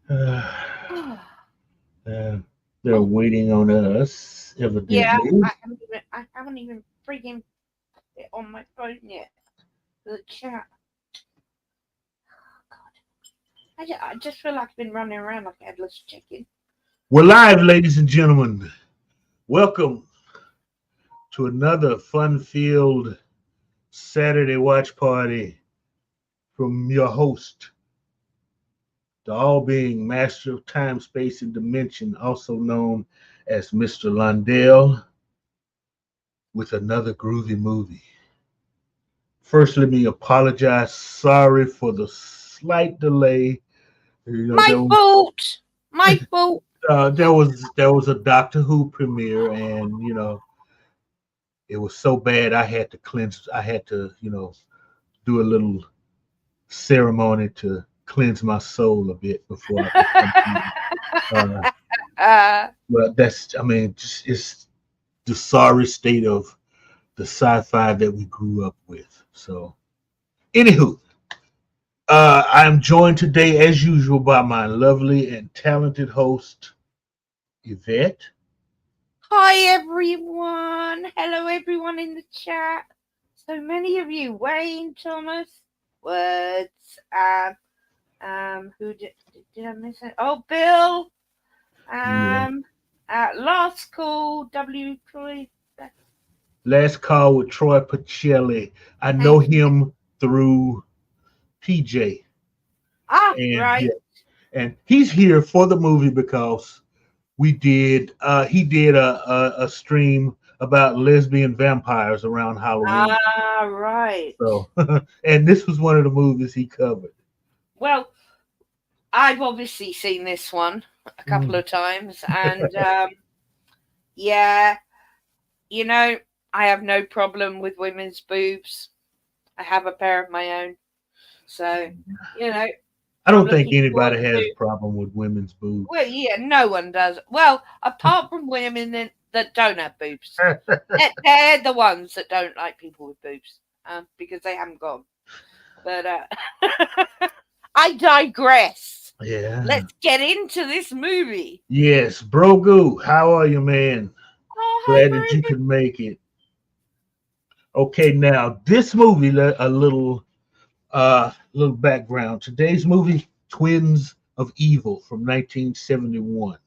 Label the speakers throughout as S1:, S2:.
S1: Uh, they're
S2: Oh,
S1: waiting on us,
S2: yeah,
S1: evidently.
S2: I haven't even freaking put it on my phone yet. The chat. I just feel like I've been running around like a headless chicken.
S1: We're live, ladies and gentlemen. Welcome to another fun-filled Saturday watch party from your host, the all-being master of time, space, and dimension, also known as Mr. Londell, with another groovy movie. First, let me apologize. Sorry for the slight delay.
S2: My fault. My fault.
S1: There was a Doctor Who premiere, and it was so bad I had to cleanse. I had to do a little ceremony to cleanse my soul a bit before I could come to you. Uh,
S2: uh,
S1: but that's I mean just it's the sorry state of the sci-fi that we grew up with. So anywho, I'm joined today as usual by my lovely and talented host Yvette.
S2: Hi everyone. Hello everyone in the chat. So many of you. Wayne, Thomas, Words. Who did I miss it? Oh, Bill.
S1: Yeah.
S2: Um, Last Call. W. Troy.
S1: Last call with Troy Pacelli. I know
S2: Thank you.
S1: him through PJ,
S2: Ah,
S1: and
S2: right.
S1: yeah, and he's here for the movie because he did a stream about lesbian vampires around Halloween.
S2: Ah, right.
S1: So and this was one of the movies he covered.
S2: Well, I've obviously seen this one a couple
S1: Mm.
S2: of times, and yeah, you know, I have no problem with women's boobs. I have a pair of my own, so you know,
S1: I
S2: I'm
S1: don't think
S2: looking forward
S1: anybody has
S2: to.
S1: a problem with women's
S2: Well,
S1: boobs.
S2: yeah, no one does. Well, apart from women that don't have boobs, they're the ones that don't like people with boobs, because they haven't got 'em. But I digress.
S1: Yeah.
S2: Let's get into this movie.
S1: Yes, Brogu, how are you, man?
S2: Oh, hi,
S1: Glad that you
S2: Brogan.
S1: could make it. Okay, now this movie, a little background. Today's movie, Twins of Evil from 1971.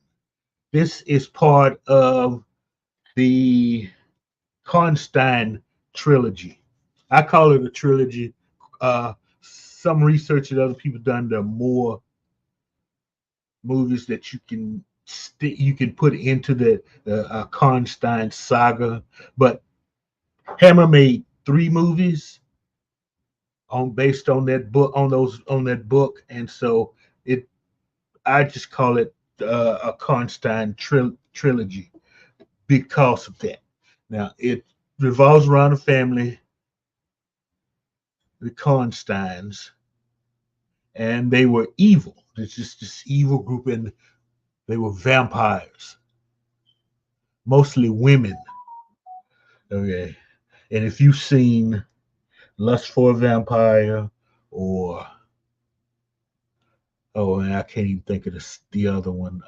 S1: This is part of the Karnstein trilogy. I call it a trilogy. Some research that other people done, there are more movies that you can put into the Karnstein saga. But Hammer made three movies on based on that book on that book, and so it I just call it a Karnstein trilogy because of that. Now it revolves around a family, the Karnsteins, and they were evil. It's just this evil group, and they were vampires, mostly women. Okay, and if you've seen Lust for a Vampire or oh, and I can't even think of the other one.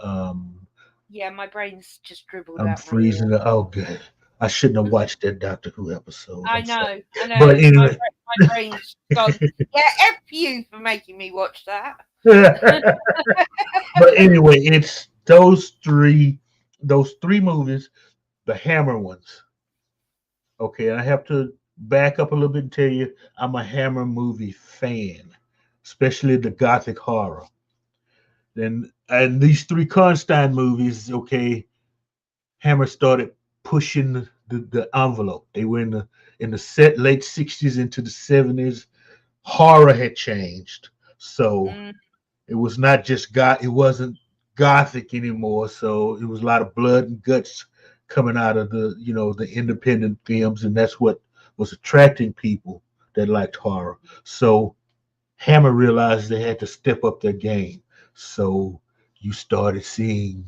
S2: Yeah, my brain's just dribbled
S1: I'm
S2: out my ear.
S1: freezing. Oh, good. I shouldn't have watched that Doctor Who episode.
S2: I
S1: I'm sorry,
S2: know, I
S1: but
S2: know.
S1: anyway.
S2: My brain's gone. Yeah, F you for making me watch that.
S1: But anyway, it's those three movies, the Hammer ones. Okay, and I have to back up a little bit and tell you I'm a Hammer movie fan, especially the gothic horror. And these three Karnstein movies, okay, Hammer started pushing the envelope. They were in the late '60s into the '70s. Horror had changed, so
S2: Mm,
S1: it was not just it wasn't gothic anymore. So it was a lot of blood and guts coming out of the independent films, and that's what was attracting people that liked horror. So Hammer realized they had to step up their game. So you started seeing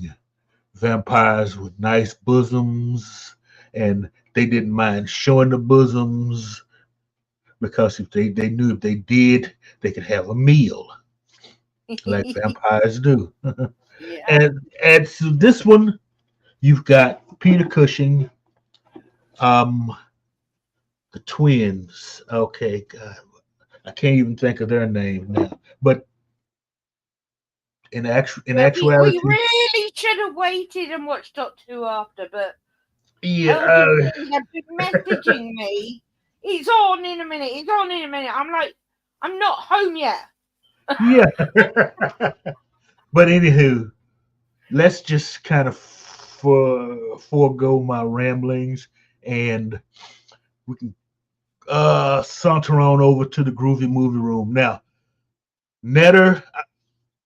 S1: vampires with nice bosoms, and they didn't mind showing the bosoms because if they knew if they did, they could have a meal. like vampires do.
S2: Yeah.
S1: And so this one, you've got Peter Cushing, um, the twins. Okay, God, I can't even think of their name now. But in
S2: Yeah, we
S1: actuality,
S2: really should have waited and watched Doctor Who after, but
S1: yeah,
S2: LDP have been messaging me. He's on in a minute. He's on in a minute. I'm like, I'm not home yet.
S1: yeah. But anywho, let's just kind of forego my ramblings, and we can saunter on over to the groovy movie room now. Netter,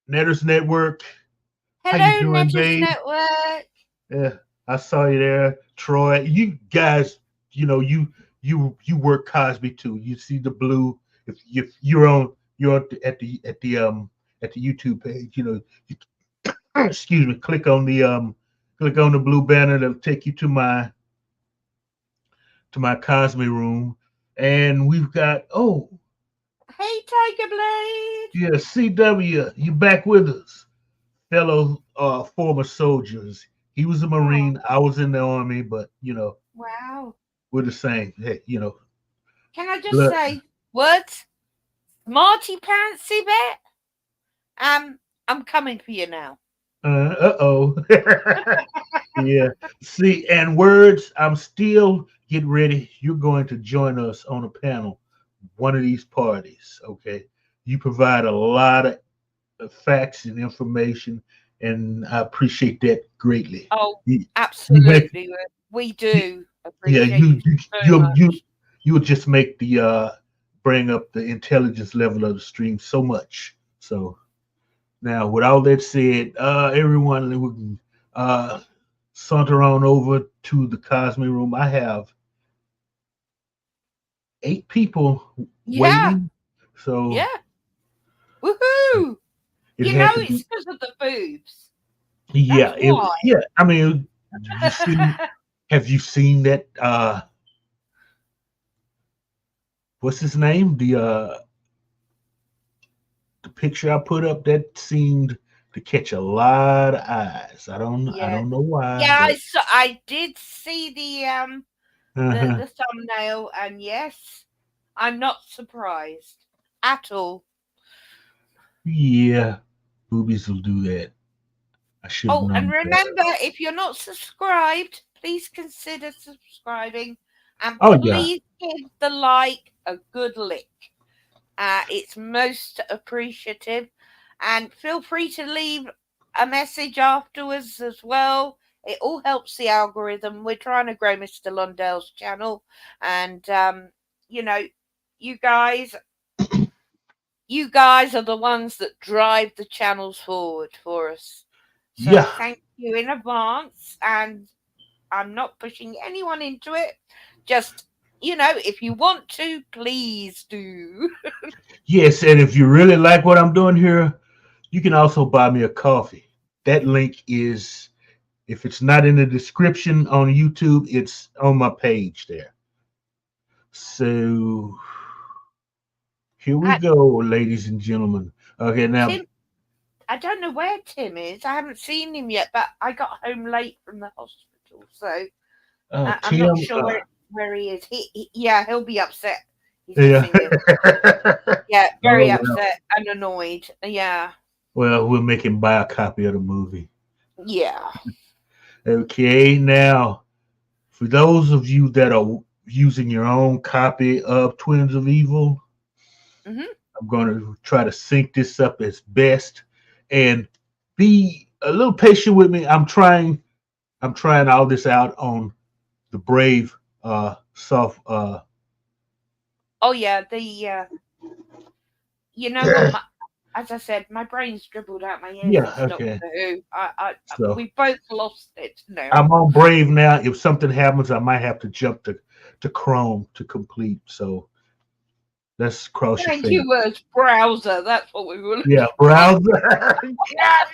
S1: Netter's Network. How you
S2: Hello,
S1: doing,
S2: Netters
S1: babe?
S2: Network.
S1: Yeah, I saw you there, Troy. You guys, you work Cosby too. You see the blue. If you're at the YouTube page. You, excuse me. Click on the blue banner. That'll take you to my Cosby room, and we've got
S2: Hey, Tiger Blade.
S1: yeah, CW. You back with us, fellow former soldiers. He was a
S2: Oh,
S1: Marine. I was in the Army, but
S2: wow.
S1: we're the same. Hey,
S2: Can I just
S1: blood.
S2: say, what? Marty Pantsy Bet? I'm coming for you now.
S1: Oh. Yeah. See, and words, I'm still get ready. You're going to join us on a panel, one of these parties. Okay. You provide a lot of facts and information, and I appreciate that greatly.
S2: Oh,
S1: You make
S2: absolutely. We do
S1: yeah,
S2: appreciate you so much.
S1: you would just make the bring up the intelligence level of the stream so much. So now, with all that said, everyone, we can saunter on over to the Cosme room. I have 8 people
S2: Yeah,
S1: waiting, so
S2: yeah. Woohoo!
S1: it
S2: You know
S1: had to be.
S2: it's because of the boobs. That's
S1: Yeah,
S2: why.
S1: yeah. I mean, you seen? Have you seen that? What's his name? The picture I put up that seemed to catch a lot of eyes. I
S2: Yeah.
S1: don't know why,
S2: Yeah,
S1: but
S2: I did see the
S1: uh-huh.
S2: the thumbnail, and yes, I'm not surprised at all.
S1: Yeah, boobies will do that. I should have
S2: Oh, and
S1: known better.
S2: remember, if you're not subscribed, please consider subscribing, and
S1: Oh yeah,
S2: please give the like a good lick. It's most appreciative, and feel free to leave a message afterwards as well. It all helps the algorithm. We're trying to grow Mr. Londell's channel, and you know, you guys, you guys are the ones that drive the channels forward for us. So
S1: yeah.
S2: thank you in advance, and I'm not pushing anyone into it. Just if you want to, please do.
S1: Yes, and if you really like what I'm doing here, you can also buy me a coffee. That link is, if it's not in the description on YouTube, it's on my page there. So here we
S2: Uh,
S1: go, ladies and gentlemen. Okay, now,
S2: Tim, I don't know where Tim is. I haven't seen him yet, but I got home late from the hospital, so I'm not
S1: Tim,
S2: sure where he is. Yeah, he'll be upset. He's
S1: yeah.
S2: missing you. Yeah,
S1: Oh,
S2: very
S1: well,
S2: upset and annoyed. Yeah,
S1: we'll make him buy a copy of the movie.
S2: yeah.
S1: Okay, now, for those of you that are using your own copy of Twins of Evil,
S2: Hmm.
S1: I'm going to try to sync this up as best and be a little patient with me. I'm trying all this out on the Brave soft
S2: Oh yeah, you know what? As I said, my brain's dribbled out my ear
S1: yeah,
S2: since Doctor
S1: okay.
S2: Who.
S1: So
S2: We both lost it now.
S1: I'm on Brave now. If something happens, I might have to jump to Chrome to complete. So let's cross your
S2: Thank you,
S1: fingers.
S2: browser. That's what we were
S1: Yeah,
S2: looking for.
S1: browser. Yes!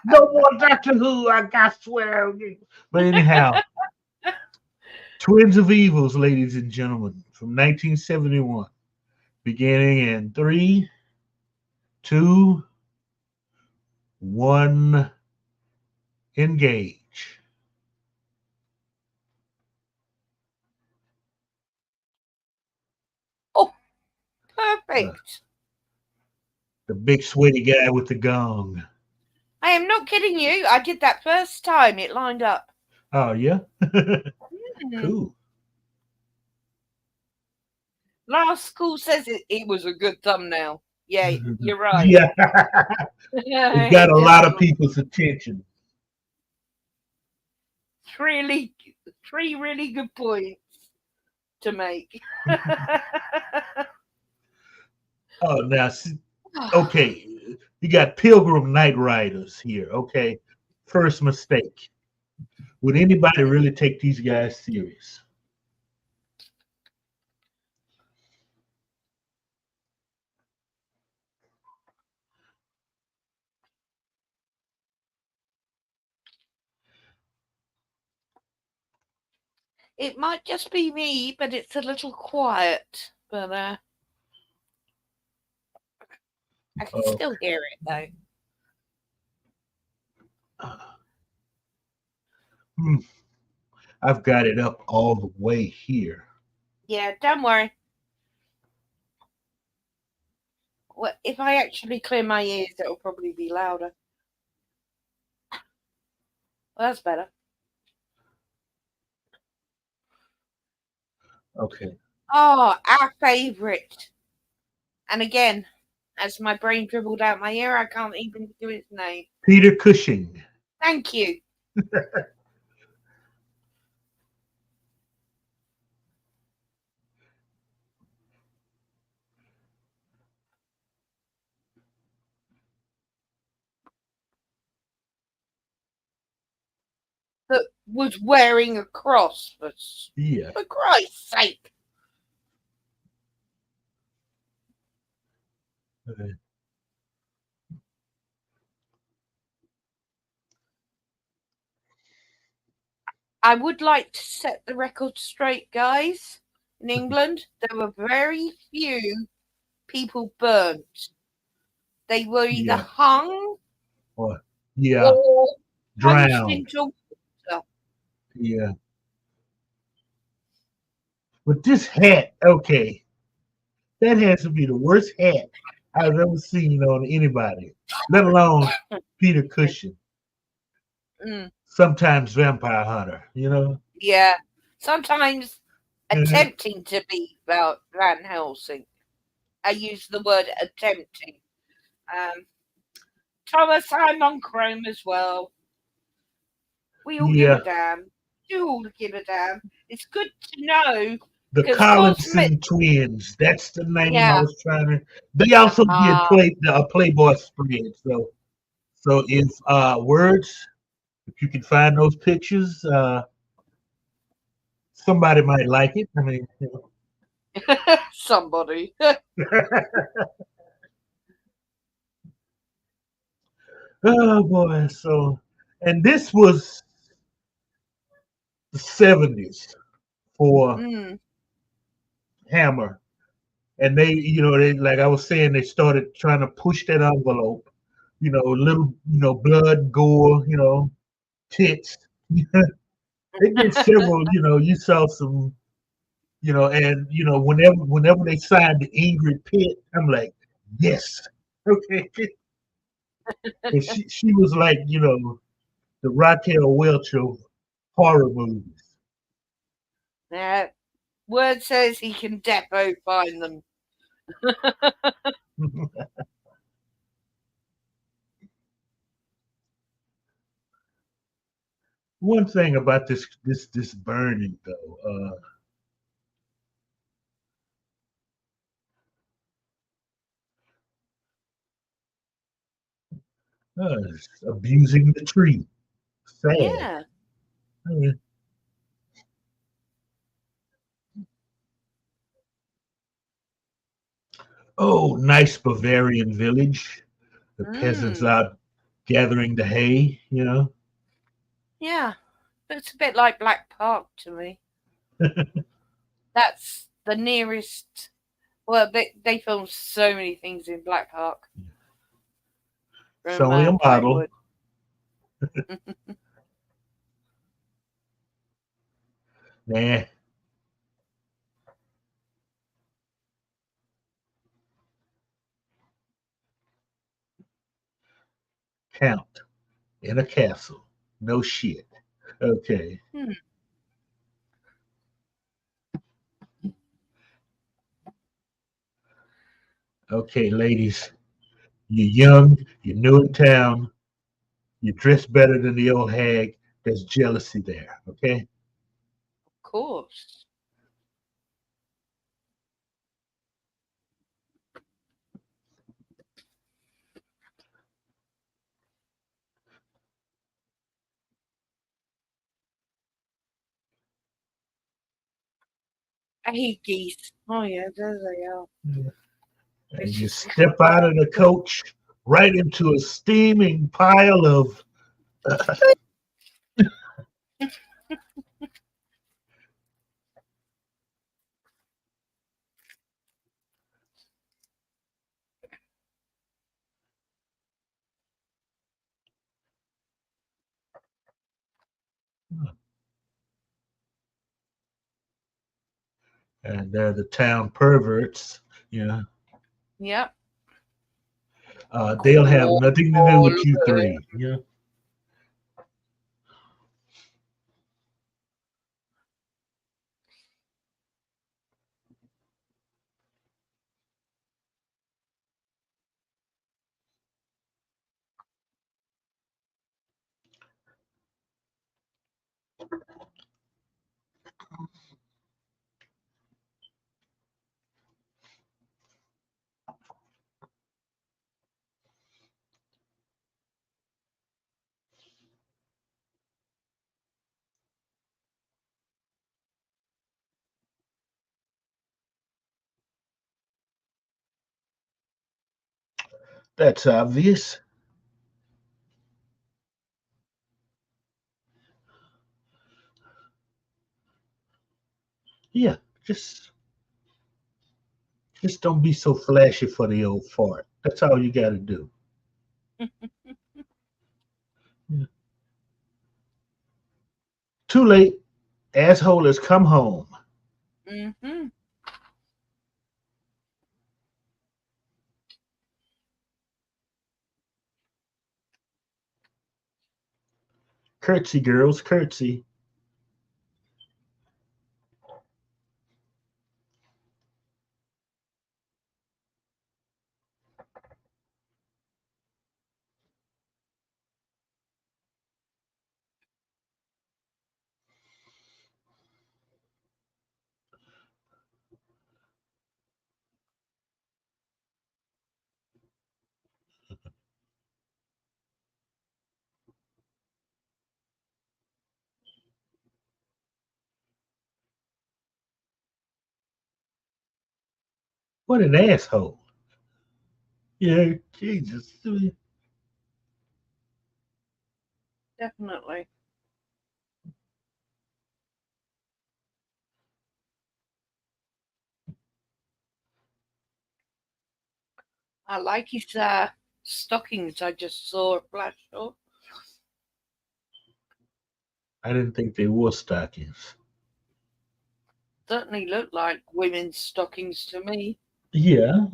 S1: No more Doctor Who. I swear. But anyhow, Twins of Evils, ladies and gentlemen, from 1971, beginning in three, two, one, engage.
S2: Oh,
S1: Uh,
S2: perfect.
S1: the big sweaty guy with the gong.
S2: I am not kidding you. I did that first time. It lined up.
S1: Oh, yeah?
S2: Hmm.
S1: Cool.
S2: Last School says it was a good thumbnail. Yeah, you're right.
S1: Yeah. It got
S2: It
S1: a lot of
S2: definitely
S1: people's attention.
S2: really three really good points to make.
S1: Oh, now, okay. You got Pilgrim Night Riders here. Okay. First mistake. Would anybody really take these guys serious?
S2: It might just be me, but it's a little quiet. But I can
S1: Oh,
S2: still hear it though.
S1: hmm, I've got it up all the way here.
S2: Yeah, don't worry. Well, if I actually clear my ears, it'll probably be louder. Well, that's better.
S1: Okay.
S2: Oh, our favourite. And again, as my brain dribbled out my ear, I can't even do his name.
S1: Peter Cushing.
S2: Thank you. That was wearing a cross
S1: Yeah.
S2: for Christ's sake.
S1: Okay.
S2: I would like to set the record straight, guys. In England, there were very few people burnt. They were either
S1: Yeah.
S2: hung
S1: Or, yeah.
S2: or plunged
S1: Drowned.
S2: into water.
S1: Yeah. But this hat, okay, that has to be the worst hat I've ever seen on anybody, let alone Peter Cushing.
S2: Mm,
S1: Sometimes Vampire Hunter.
S2: yeah. Sometimes
S1: Mhm.
S2: attempting to be Van Helsing. I use the word attempting. Um, Thomas, I'm on Chrome as well. We all give a
S1: Yeah.
S2: damn. You all give a damn. It's good to know
S1: The
S2: because cosmet.
S1: Collinson twins. That's the name I
S2: Yeah.
S1: was trying to. They also did
S2: Ah.
S1: Playboy spread. So if words, if you can find those pictures, somebody might like it. I mean,
S2: Somebody.
S1: oh boy. And this was the 70s for
S2: Mm.
S1: Hammer. And they like I was saying, they started trying to push that envelope. Little, blood, gore, tits. They did several. You saw some. And whenever they signed the Ingrid Pitt, I'm like, yes, okay. But she was like, the Raquel Welch of horror movies.
S2: Yeah. Word says he can defo find them.
S1: One thing about this burning though, abusing the tree. Sad.
S2: Yeah.
S1: Uh, Oh, nice Bavarian village. The peasants
S2: Mm.
S1: out gathering the hay.
S2: Yeah. Looks a bit like Black Park to me. That's the nearest. Well, they filmed so many things in Black Park.
S1: It's
S2: from
S1: only a model.
S2: Playwood.
S1: Nah, count in a castle. No shit. Okay.
S2: Hmm.
S1: Okay, ladies. You're young, you're new in town, you dress better than the old hag. There's jealousy there, okay?
S2: Of course. I hate geese. Oh yeah, there they are.
S1: And
S2: It's
S1: you
S2: just
S1: step out of the coach right into a steaming pile of, and they're the town perverts. You know,
S2: yep.
S1: they'll have
S2: Cool.
S1: nothing to do with you three. You know, that's obvious. Yeah, just just don't be so flashy for the old fart. That's all you got to do. Yeah. Too late. Asshole has come home.
S2: Mm-hmm.
S1: Curtsy, girls, curtsy. What an asshole. Yeah, Jesus.
S2: Definitely. I like his stockings. I just saw a flash up.
S1: I didn't think they wore stockings.
S2: Certainly look like women's stockings to me.
S1: Yeah.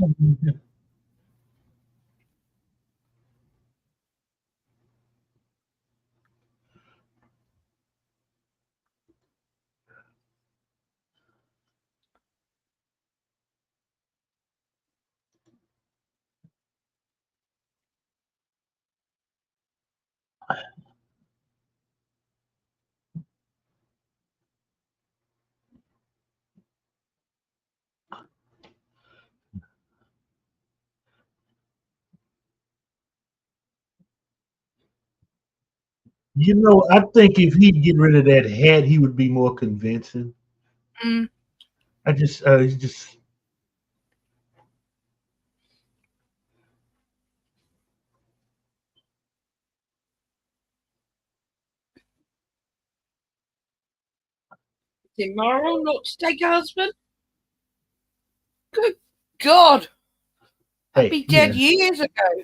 S1: You know, I think if he'd get rid of that hat, he would be more convincing.
S2: Mm.
S1: He's just,
S2: It's immoral not to take a husband. Good God. I'd
S1: hey,
S2: be
S1: you
S2: dead
S1: know,
S2: years ago.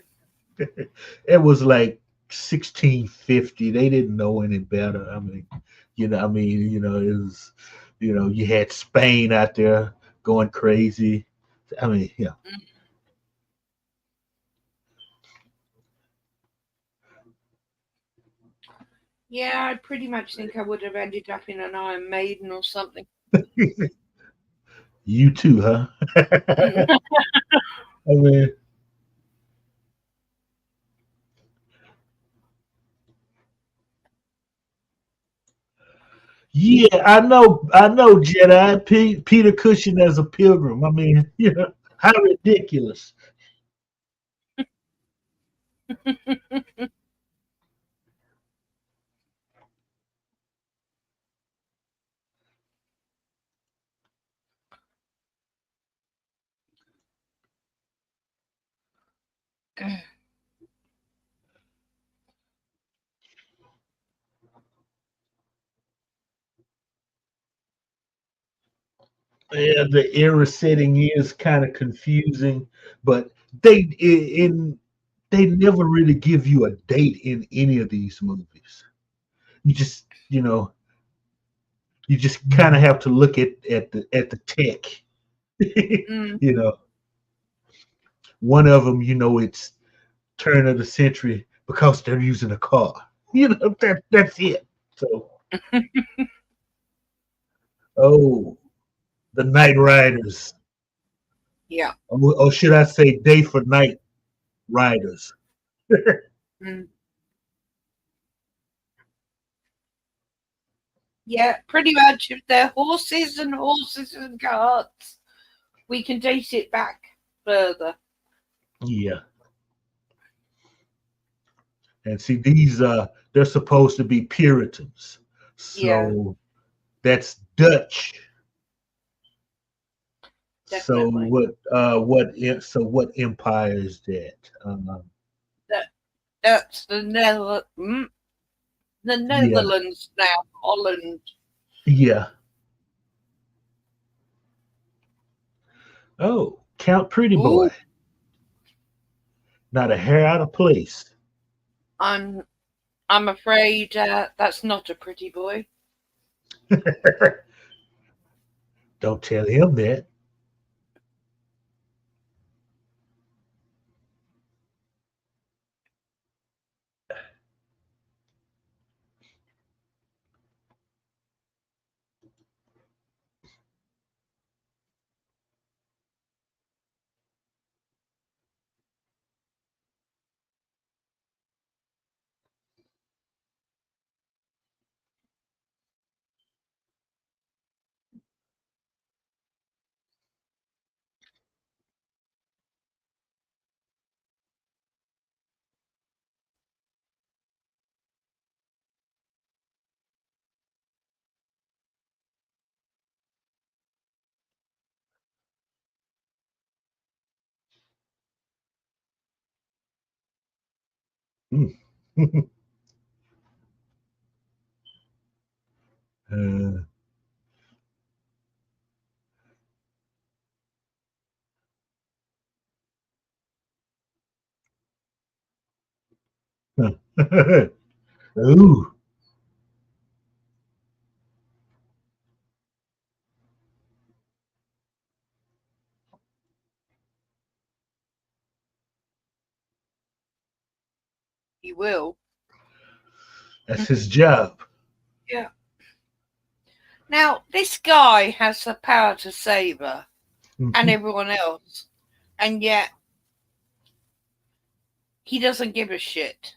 S1: It was like 1650. They didn't know any better. I mean, it was, you had Spain out there going crazy. I mean, yeah.
S2: Mm. Yeah, I pretty much think I would have ended up in an Iron Maiden or something.
S1: You too, huh? I mean, yeah, I know, Jedi. Peter Cushing as a pilgrim. I mean, how ridiculous. Yeah, the era setting is kind of confusing, but in they never really give you a date in any of these movies. You just you just kind of have to look at the tech.
S2: Mm.
S1: you know, one of them, it's turn of the century because they're using a car. That's it. So, oh, the Night Riders,
S2: Yeah.
S1: or should I say, Day for Night Riders?
S2: Mm. Yeah, pretty much. If they're horses and carts, we can date it back further.
S1: Yeah, and see these they're supposed to be Puritans,
S2: Yeah,
S1: so that's Dutch. So
S2: definitely.
S1: what empire is that?
S2: That that's the
S1: Yeah,
S2: Netherlands now, Holland.
S1: yeah. Oh, Count Pretty
S2: Ooh,
S1: Boy, not a hair out of place.
S2: I'm I'm afraid that's not a pretty boy.
S1: Don't tell him that. Mm. Uh, Ooh,
S2: He will.
S1: that's his job.
S2: Yeah. Now this guy has the power to save her and
S1: Mhm.
S2: everyone else, and yet he doesn't give a shit.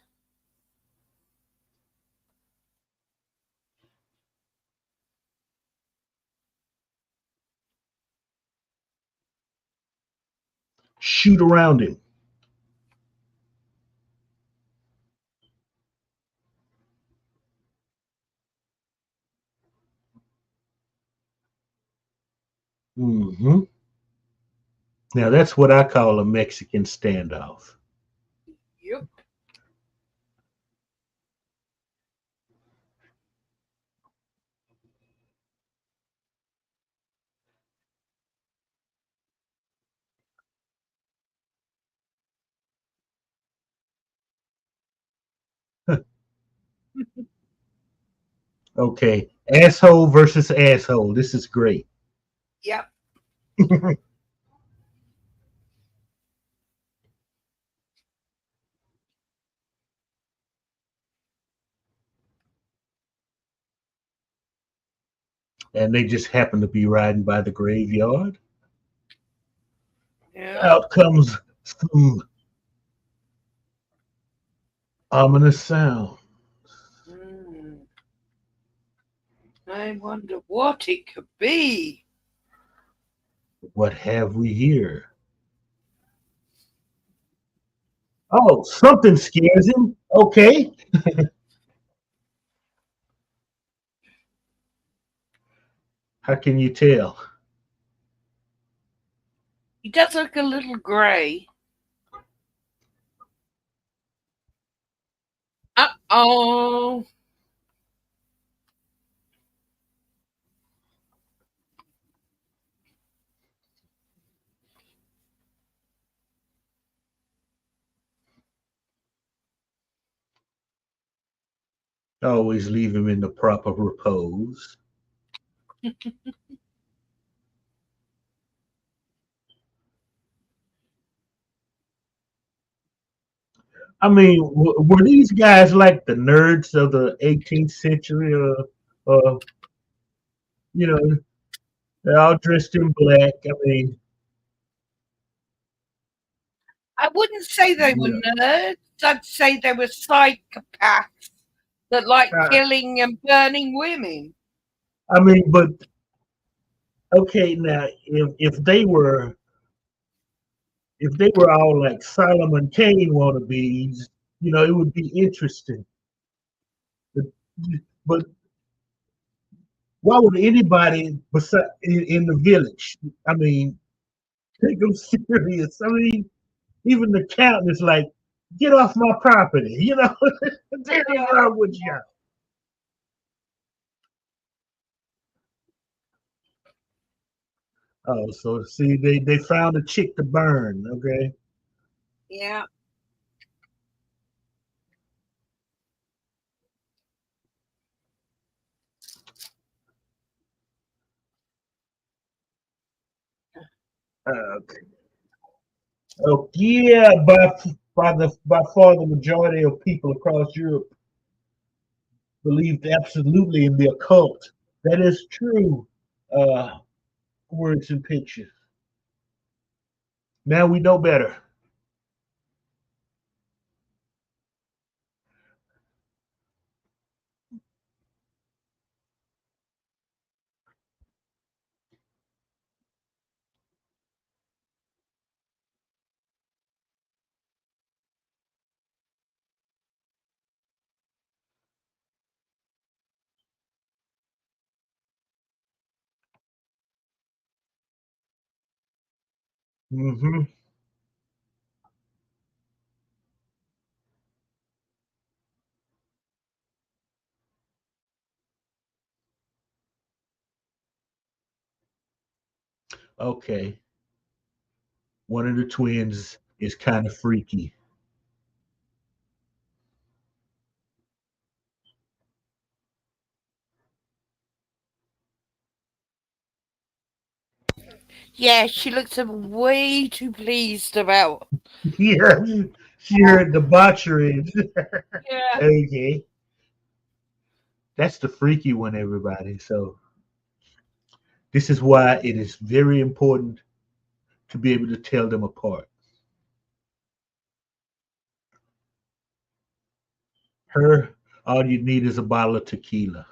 S1: Shoot around him. Hmm. Now that's what I call a Mexican standoff.
S2: Yep.
S1: Okay, asshole versus asshole. This is great.
S2: Yep.
S1: And they just happen to be riding by the graveyard.
S2: Yeah.
S1: Out comes some ominous sound.
S2: Mm. I wonder what it could be.
S1: What have we here? Oh, something scares him. Okay. How can you tell?
S2: He does look a little grey. Uh-oh.
S1: Always leave him in the proper repose. I mean, were these guys like the nerds of the 18th century? You know, they're all dressed in black. I mean,
S2: I wouldn't say they were
S1: yeah.
S2: nerds. I'd say they were psychopaths that like
S1: Uh,
S2: killing and burning women.
S1: I mean, but okay, now if they were all like Solomon Kane wannabes, it would be interesting. But, but why would anybody in the village? I mean, take them serious. I mean, even the count is like, get off my property. What
S2: Yeah.
S1: wrong with you? Oh, so see, they found a chick to burn. Okay.
S2: Yeah.
S1: Okay. Oh yeah, by far the majority of people across Europe believed absolutely in the occult. That is true. Uh, Words and pictures. Now we know better. Hmm. Okay, one of the twins is kind of freaky.
S2: Yeah, she looks way too pleased about.
S1: Yeah, she heard debauchery.
S2: Yeah.
S1: Okay, that's the freaky one, everybody. So this is why it is very important to be able to tell them apart. Her, all you need is a bottle of tequila.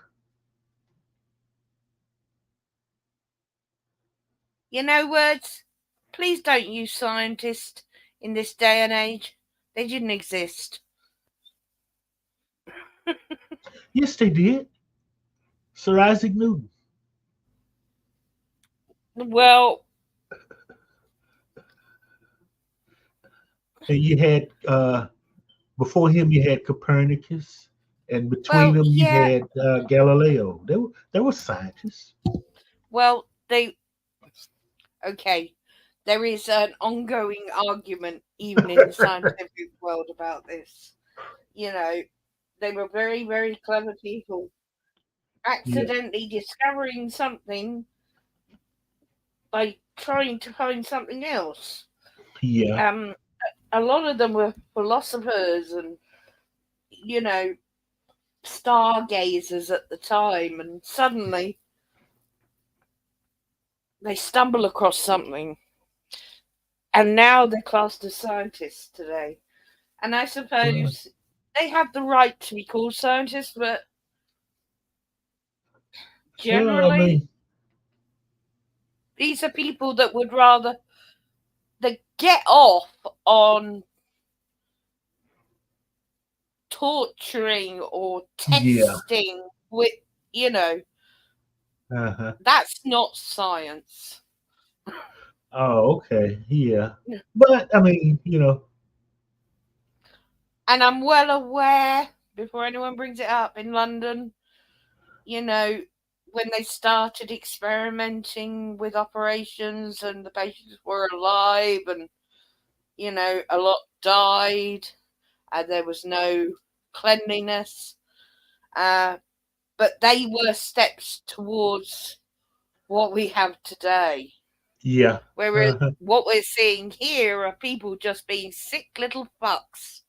S2: You know words? Please don't use scientists in this day and age. They didn't exist.
S1: Yes, they did. Sir Isaac Newton.
S2: Well,
S1: And you had before him, you had Copernicus, and between
S2: well,
S1: them, you
S2: yeah.
S1: had Galileo. They were scientists.
S2: Well, they okay. There is an ongoing argument even in the scientific world about this. You know, they were very, very clever people.
S1: Yeah.
S2: Accidentally discovering something by trying to find something else.
S1: Yeah.
S2: Um, a lot of them were philosophers and, you know, stargazers at the time, and suddenly they stumble across something, and now they're classed as scientists today. And I
S1: Well,
S2: suppose they have the right to be called scientists, but
S1: well, I
S2: generally,
S1: mean,
S2: these are people that would rather they get off on torturing or
S1: yeah.
S2: testing with, you know,
S1: Uh-huh.
S2: that's not science.
S1: Oh, okay. Yeah. But I mean,
S2: And I'm well aware, before anyone brings it up, in London, you know, when they started experimenting with operations and the patients were alive and, you know, a lot died and there was no cleanliness. But they were steps towards what we have today.
S1: yeah.
S2: Whereas
S1: Uh-huh.
S2: what we're seeing here are people just being sick little fucks.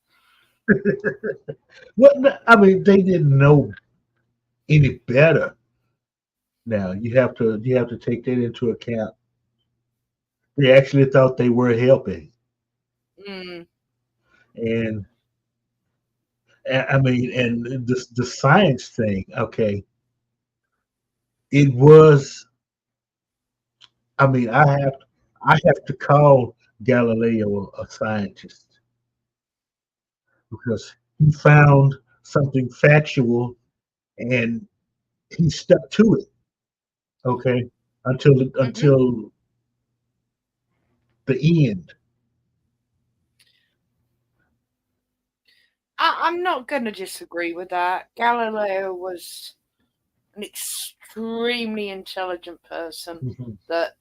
S1: I mean, they didn't know any better. Now you have to take that into account. They actually thought they were helping,
S2: Mm,
S1: and I mean, and the science thing. Okay, it was. I mean, I have to call Galileo a scientist because he found something factual and he stuck to it. Okay, until
S2: hmm
S1: until the end.
S2: I'm not going to disagree with that. Galileo was an extremely intelligent person
S1: Mhm.
S2: that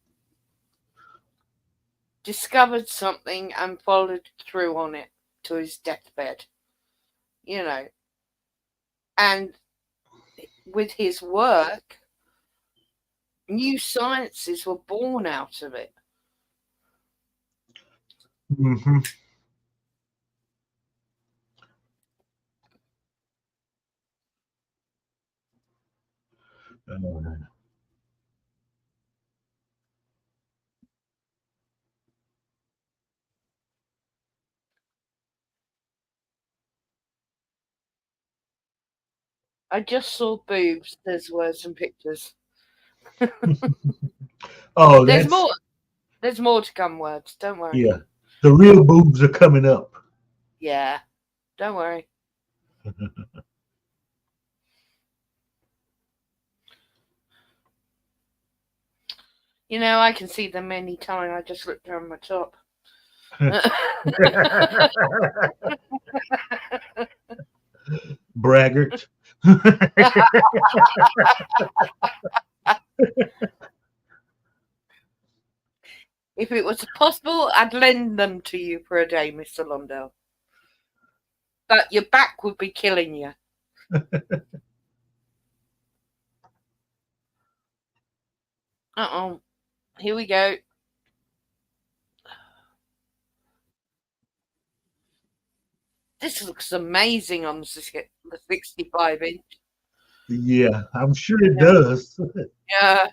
S2: discovered something and followed through on it to his deathbed, you know. And with his work, new sciences were born out of it.
S1: Mhm. Uh,
S2: I just saw boobs. There's words and pictures.
S1: oh,
S2: There's
S1: that's
S2: more. There's more to come. Words. Don't worry.
S1: yeah. The real boobs are coming up.
S2: Yeah. Don't worry. You know, I can see them any time. I just look down my top.
S1: Braggart.
S2: If it was possible, I'd lend them to you for a day, Mr. Londell. But your back would be killing you. Uh-oh. Here we go. This looks amazing on the 65-inch.
S1: Yeah, I'm sure it
S2: Yeah.
S1: does.
S2: Yeah.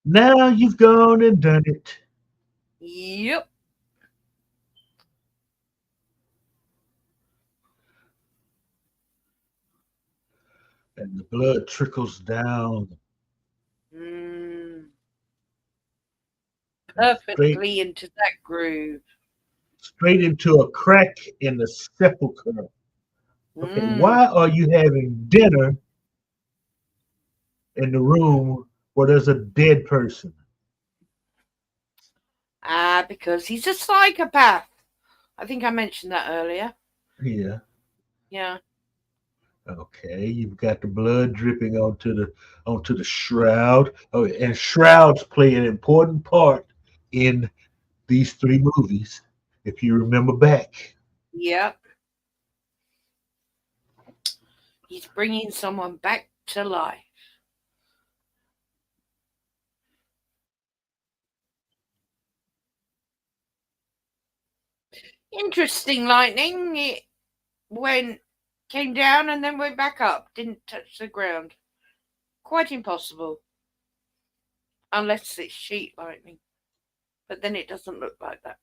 S1: Now you've gone and done it,
S2: Yep.
S1: and the blood trickles down
S2: Mm,
S1: and straight
S2: perfectly into that groove.
S1: straight into a crack in the sepulcher. Okay,
S2: Mm.
S1: why are you having dinner in the room where there's a dead person?
S2: Ah, because he's a psychopath. I think I mentioned that earlier.
S1: Yeah.
S2: Yeah.
S1: Okay. You've got the blood dripping onto the shroud. Oh, and shrouds play an important part in these three movies, if you remember back.
S2: Yep. He's bringing someone back to life. Interesting lightning. It went came down and then went back up. Didn't touch the ground. Quite impossible. Unless it's sheet lightning. But then it doesn't look like that.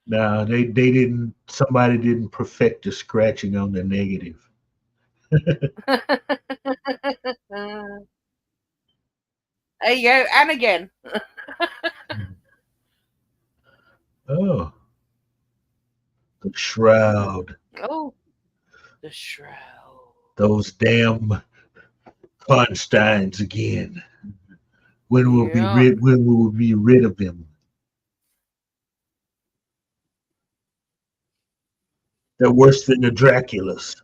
S1: Now they didn't. Somebody didn't perfect the scratching on the negative.
S2: There you go. And again.
S1: Oh, the shroud.
S2: Oh, the shroud.
S1: Those damn Karnsteins again. When we'll be
S2: Yeah.
S1: rid. When we will be rid of them. They're worse than the Draculas.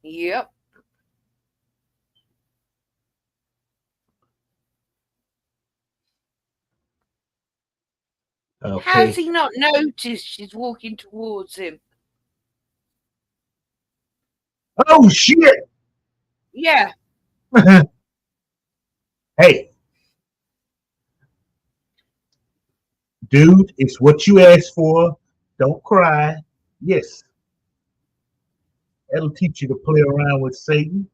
S2: Yep. How's
S1: Okay.
S2: he not noticed she's walking towards him?
S1: Oh shit!
S2: Yeah.
S1: Hey, dude, it's what you asked for. Don't cry. Yes, that'll teach you to play around with Satan.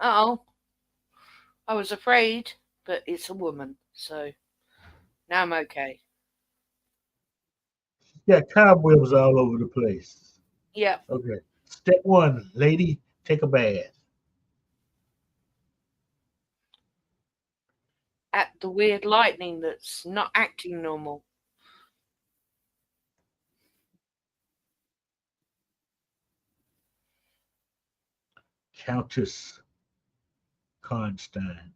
S2: Oh, I was afraid, but it's a woman, so now I'm okay.
S1: Yeah, cobwebs all over the place.
S2: Yep.
S1: Okay. Step one, lady, take a bath.
S2: At the weird lightning that's not acting normal.
S1: Countess Karnstein.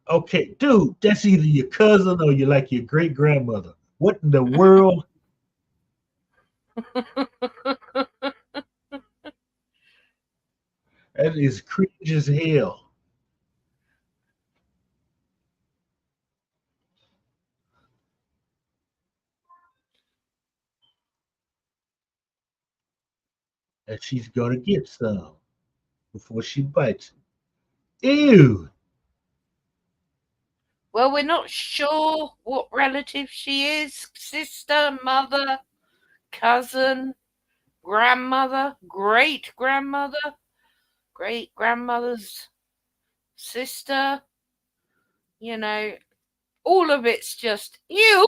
S1: Okay, dude, that's either your cousin or you like your great grandmother. What in the world? That is cringe as hell. And she's gonna get some before she bites it. Ew.
S2: Well, we're not sure what relative she is sister, mother, cousin, grandmother, great grandmother's sister. You know, all of it's just ew,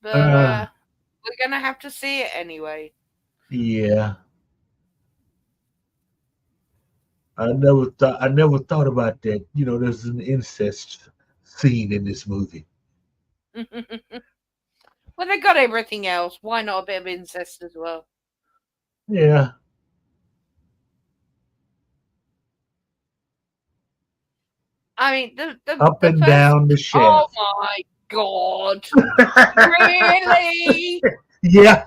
S2: but
S1: Uh,
S2: we're going to have to see it anyway.
S1: yeah. I never thought about that. There's an incest scene in this movie.
S2: Well, they got everything else. Why not a bit of incest as well?
S1: Yeah.
S2: I mean, the,
S1: Up
S2: the
S1: and
S2: first.
S1: down the
S2: Oh
S1: shaft.
S2: my god. Really?
S1: Yeah.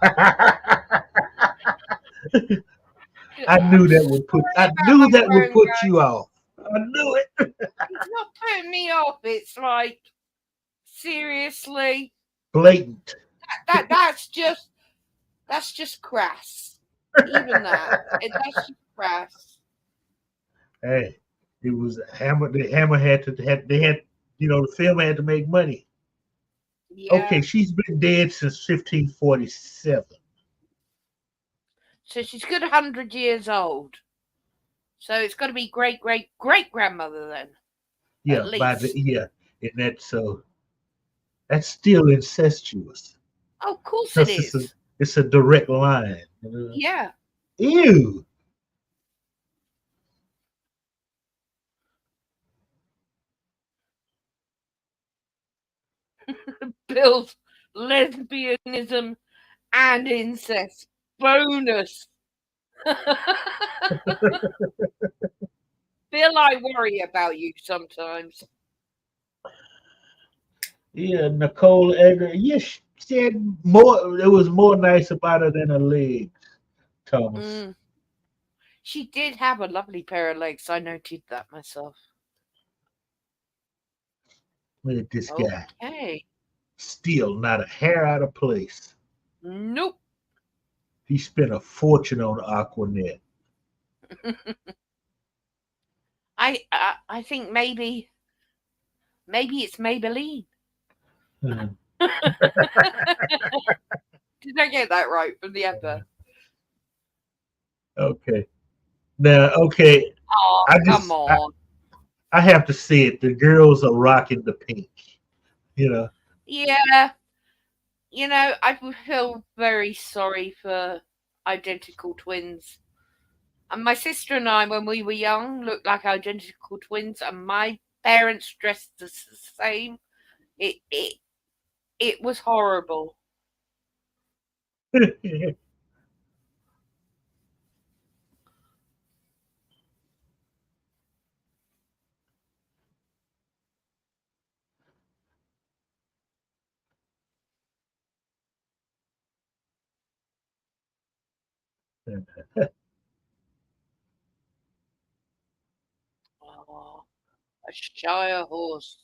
S1: I
S2: I'm
S1: knew that would put
S2: sorry
S1: I
S2: about
S1: knew
S2: my
S1: that would
S2: grown
S1: put
S2: guy.
S1: you off. I knew it.
S2: It's not putting me off. It's like, seriously?
S1: Blatant.
S2: That's just crass. Even that. That's just crass.
S1: Hey, it was Hammer. The Hammer the film had to make money. Okay,
S2: Yeah.
S1: she's been dead since 1547.
S2: So she's good 100 years old. So it's got to be great, great, great grandmother then, at
S1: Yeah,
S2: least.
S1: and that's still incestuous.
S2: Oh, of course it
S1: Because it's a
S2: is.
S1: it's a direct line.
S2: Yeah.
S1: Ew.
S2: Build lesbianism and incest. Bonus. Bill, I worry about you sometimes.
S1: Yeah, Nicole Egger. Yeah, she had more. It was more nice about her than her legs, Thomas.
S2: Mm. She did have a lovely pair of legs. I noted that myself.
S1: Look at this guy.
S2: Okay.
S1: Still not a hair out of place.
S2: Nope.
S1: He spent a fortune on Aquanet.
S2: I think maybe it's Maybelline.
S1: Uh,
S2: Did I get that right from the advert?
S1: okay. Now, okay.
S2: Oh,
S1: I
S2: come
S1: just I,
S2: on.
S1: I have to say it. The girls are rocking the pink. You know.
S2: Yeah, I feel very sorry for identical twins. And my sister and I, when we were young, looked like identical twins, and my parents dressed the same. It it it was horrible. Oh, a Shire horse.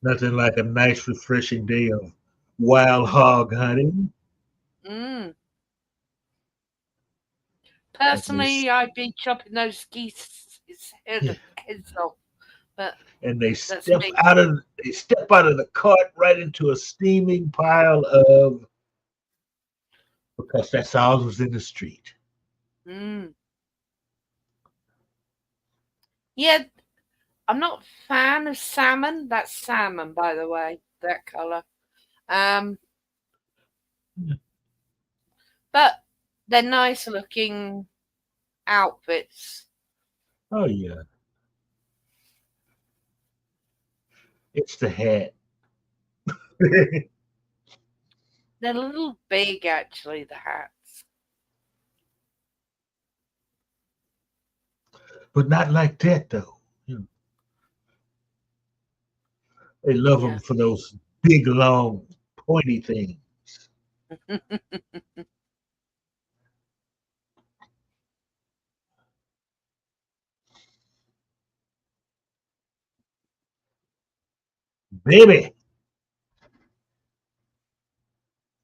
S1: Nothing like a nice, refreshing day of wild hog hunting.
S2: Mm.
S1: And they,
S2: Personally, I'd be chopping those geese
S1: yeah,
S2: heads off, but
S1: and they
S2: that's
S1: step
S2: me.
S1: out of they step out of the cart right into a steaming pile of because that's all was in the street.
S2: Mm. Yeah, I'm not a fan of salmon. That's salmon, by the way, that colour. Um, but they're nice looking outfits.
S1: Oh yeah, it's the hat.
S2: They're a little big, actually, the hats.
S1: But not like that though. You know, they love them
S2: Yeah.
S1: for those big, long, pointy things. Baby,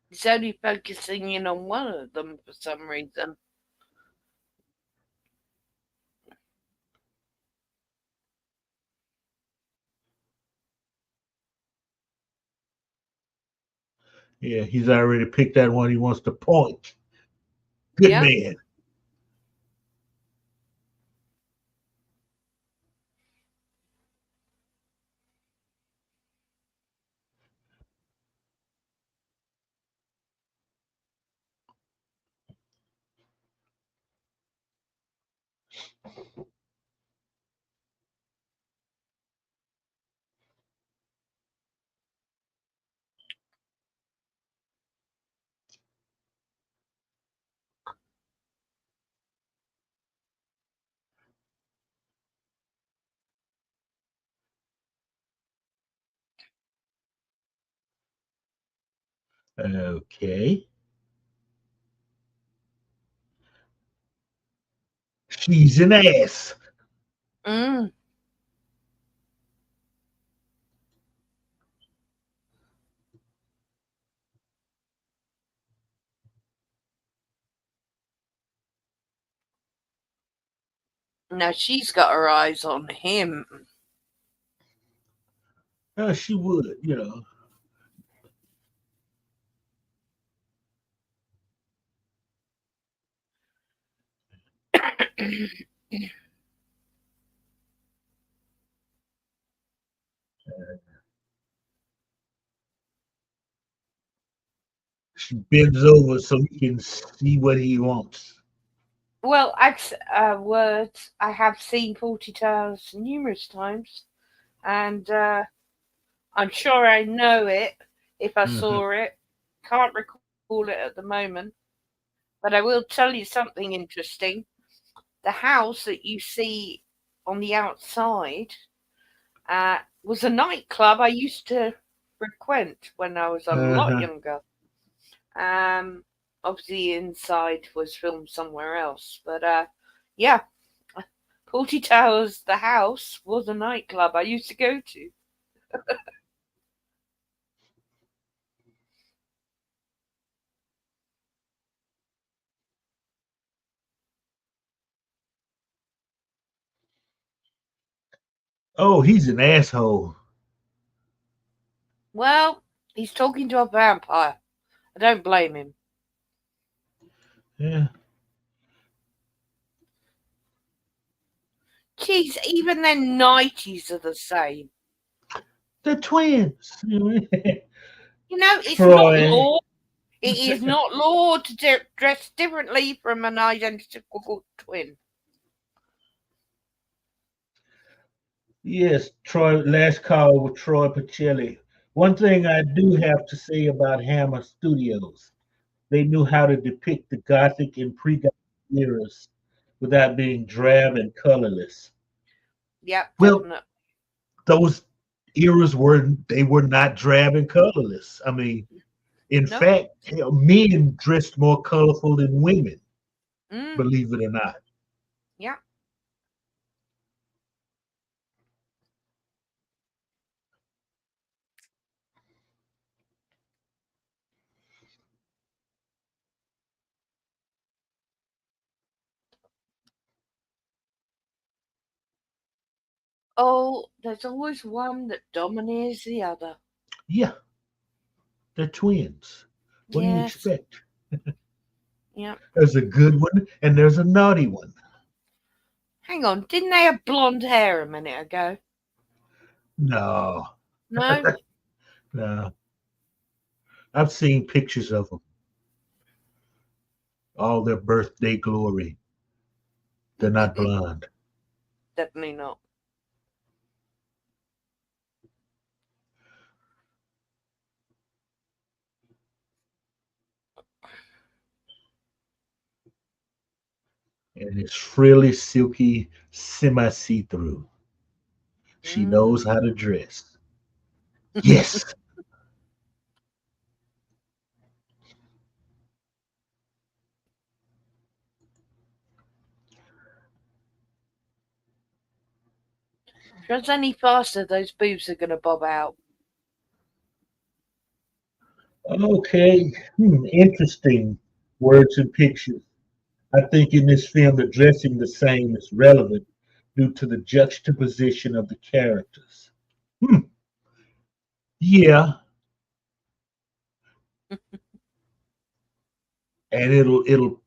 S2: He's only focusing in on one of them for some reason.
S1: yeah, he's already picked that one he wants to point. Good
S2: Yeah.
S1: man. Okay, she's an ass.
S2: Mm. Now she's got her eyes on him.
S1: She would, you know. She bends over so he can see what he wants.
S2: Well, words I have seen 40 Tales numerous times, and I'm sure I know it if I
S1: Mhm.
S2: saw it. Can't recall it at the moment, but I will tell you something interesting. The house that you see on the outside, was a nightclub I used to frequent when I was a lot
S1: Uh-huh.
S2: younger. Um, Obviously inside was filmed somewhere else, but yeah, Forty Towers, the house, was a nightclub I used to go to.
S1: Oh, he's an asshole.
S2: Well, he's talking to a vampire. I don't blame him.
S1: Yeah.
S2: Jeez, even their nighties are the same.
S1: The twins.
S2: You know, it's not
S1: Troy.
S2: law. It is not law to dress differently from an identical twin.
S1: Yes, Troy. Last call with Troy Pacelli. One thing I do have to say about Hammer Studios, they knew how to depict the Gothic and pre-Gothic eras without being drab and colorless.
S2: Yep,
S1: Well,
S2: definitely.
S1: those eras were not drab and colorless. I mean, in
S2: No.
S1: fact, hell, men dressed more colorful than women,
S2: Mm,
S1: believe it or not.
S2: yeah. Oh, there's always one that dominates the other.
S1: Yeah, they're twins. What do you
S2: Yes.
S1: expect?
S2: Yep.
S1: There's a good one and there's a naughty one.
S2: Hang on, didn't they have blonde hair a minute ago?
S1: No,
S2: No?
S1: no. I've seen pictures of them, all their birthday glory. They're not blonde.
S2: Definitely not.
S1: And it's frilly, silky, semi see through. She
S2: Mm.
S1: knows how to dress. Yes.
S2: If it goes any faster, those boobs are going to bob out.
S1: Okay. Interesting words and pictures. I think in this film, the dressing the same is relevant due to the juxtaposition of the characters. Hmm. Yeah, and it'll.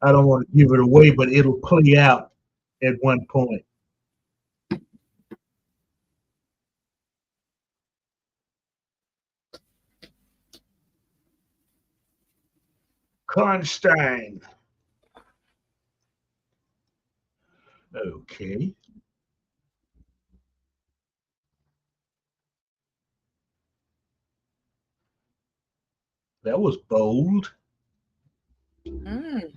S1: I don't want to give it away, but it'll play out at one point. Karnstein. Okay, that was bold.
S2: Mm.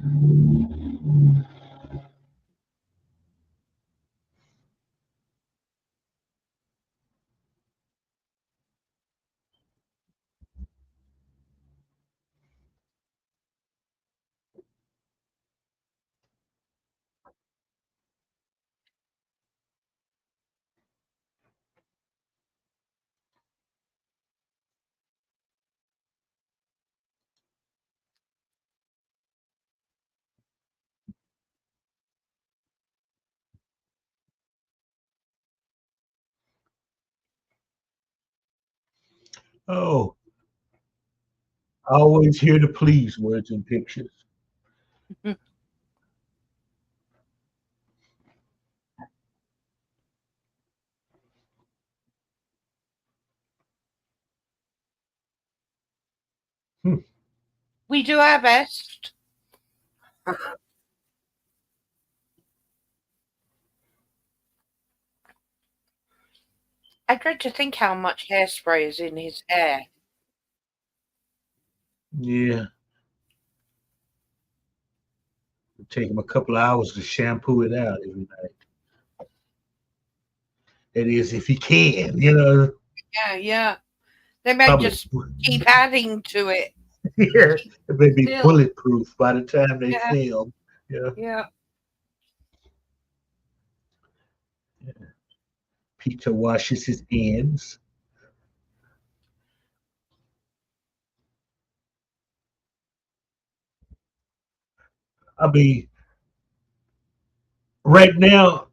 S1: Oh, always here to please words and pictures. Hmm.
S2: We do our best. I dread to think how much hairspray is in his hair.
S1: Yeah, it'll take him a couple of hours to shampoo it out every night. It is if he can, you know.
S2: Yeah, yeah. They may
S1: Probably,
S2: just keep adding to it.
S1: yeah,
S2: Keep
S1: it may be
S2: still.
S1: bulletproof by the time they
S2: Yeah,
S1: film. Yeah,
S2: yeah.
S1: Peter washes his hands. I mean, right now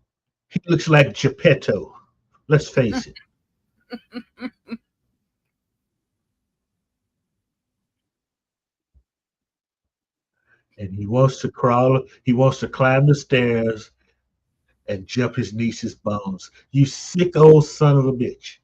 S1: he looks like Geppetto. Let's face it. And he wants to crawl. He wants to climb the stairs and jump his niece's bones. You sick old son of a bitch.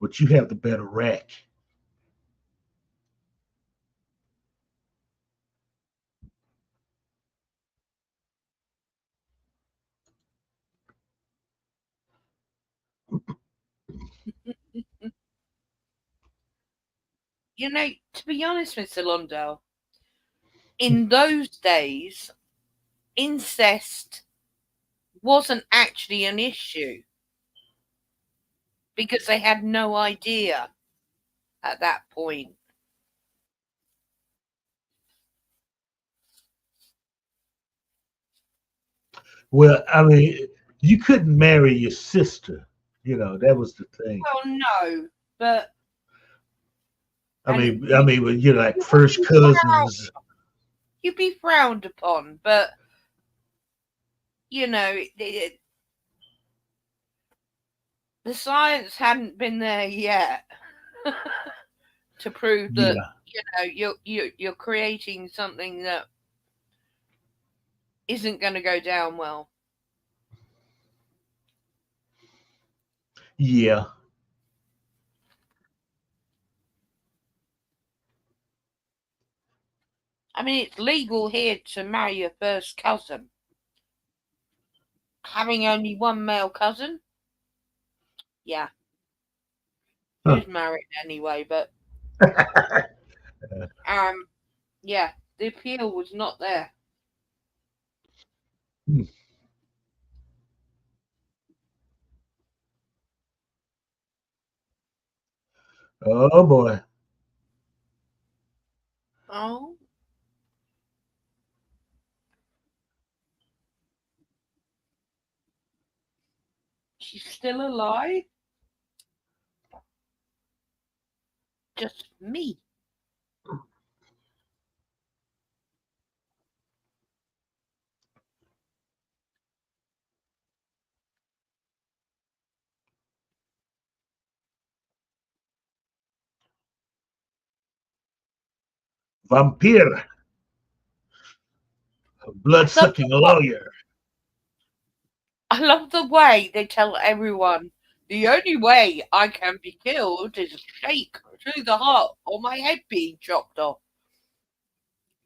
S1: But you have the better rack.
S2: You know, to be honest, Mr. Londell, in those days, incest wasn't actually an issue because they had no idea at that point.
S1: Well, I mean, you couldn't marry your sister. You know, that was the thing.
S2: Well, no, but
S1: I
S2: and
S1: mean, I mean, when you're like
S2: you would
S1: first
S2: be frowned,
S1: cousins.
S2: you'd be frowned upon. But you know, the science hadn't been there yet to prove that
S1: Yeah,
S2: you're creating something that isn't going to go down well.
S1: yeah,
S2: I mean, it's legal here to marry your first cousin. Having only one male cousin, yeah,
S1: huh.
S2: who's married anyway? But um, yeah, the appeal was not there.
S1: Oh boy.
S2: Oh, she's still alive. Just me.
S1: Vampire, blood
S2: I love
S1: sucking lawyer.
S2: I love the way they tell everyone the only way I can be killed is a shake through the heart or my head being chopped off.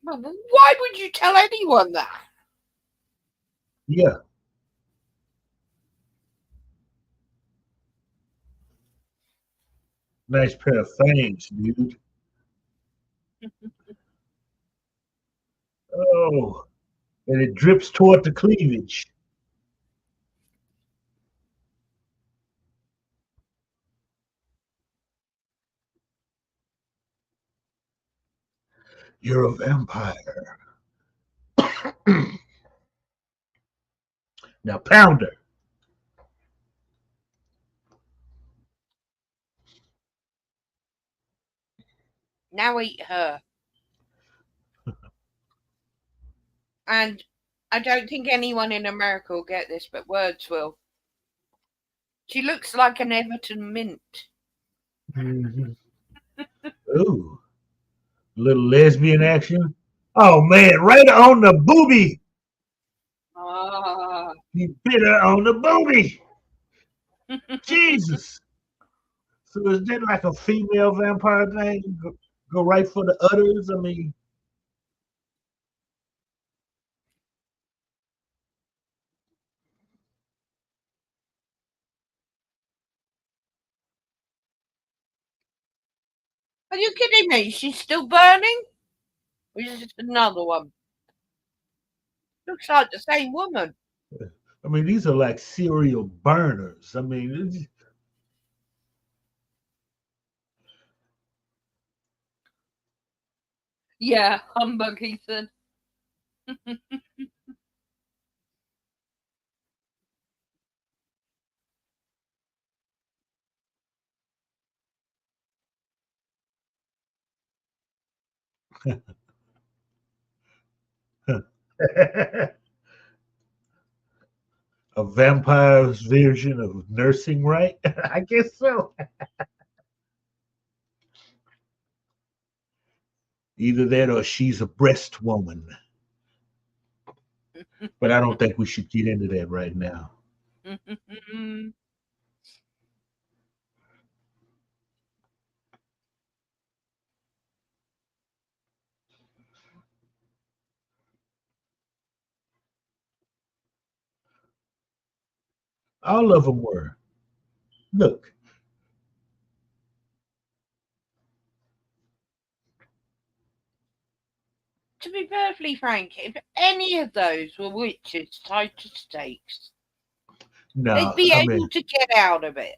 S2: Well, why would you tell anyone that?
S1: Yeah, nice pair of fangs, dude. Oh, and it drips toward the cleavage. You're a vampire. Now, Pounder.
S2: Now eat her. And I don't think anyone in America will get this, but words will. She looks like an Everton mint.
S1: Mm-hmm. Ooh, little lesbian action. Oh man, right on the booby.
S2: Ah.
S1: He bit her on the booby. Jesus. So is that like a female vampire thing? Go right for the udders. I mean,
S2: Are you kidding me? She's still burning? Or is it another one? Looks like the same woman.
S1: these are like serial burners. I mean,
S2: Yeah, humbug, Ethan.
S1: a vampire's version of nursing, right? I guess so. Either that or she's a breast woman. But I don't think we should get into that right now. All of them were. Look,
S2: To be perfectly frank, if any of those were witches tied to stakes, they'd
S1: no,
S2: be
S1: I
S2: able
S1: mean,
S2: to get out of it.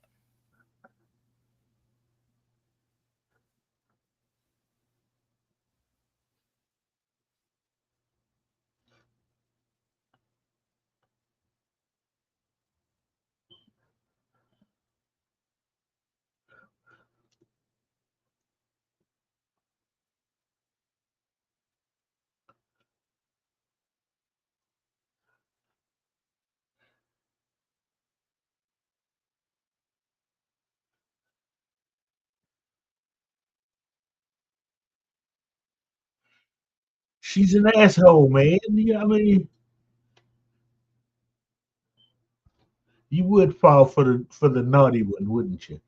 S1: she's an asshole, man. Yeah, I mean, you would fall for the naughty one, wouldn't you?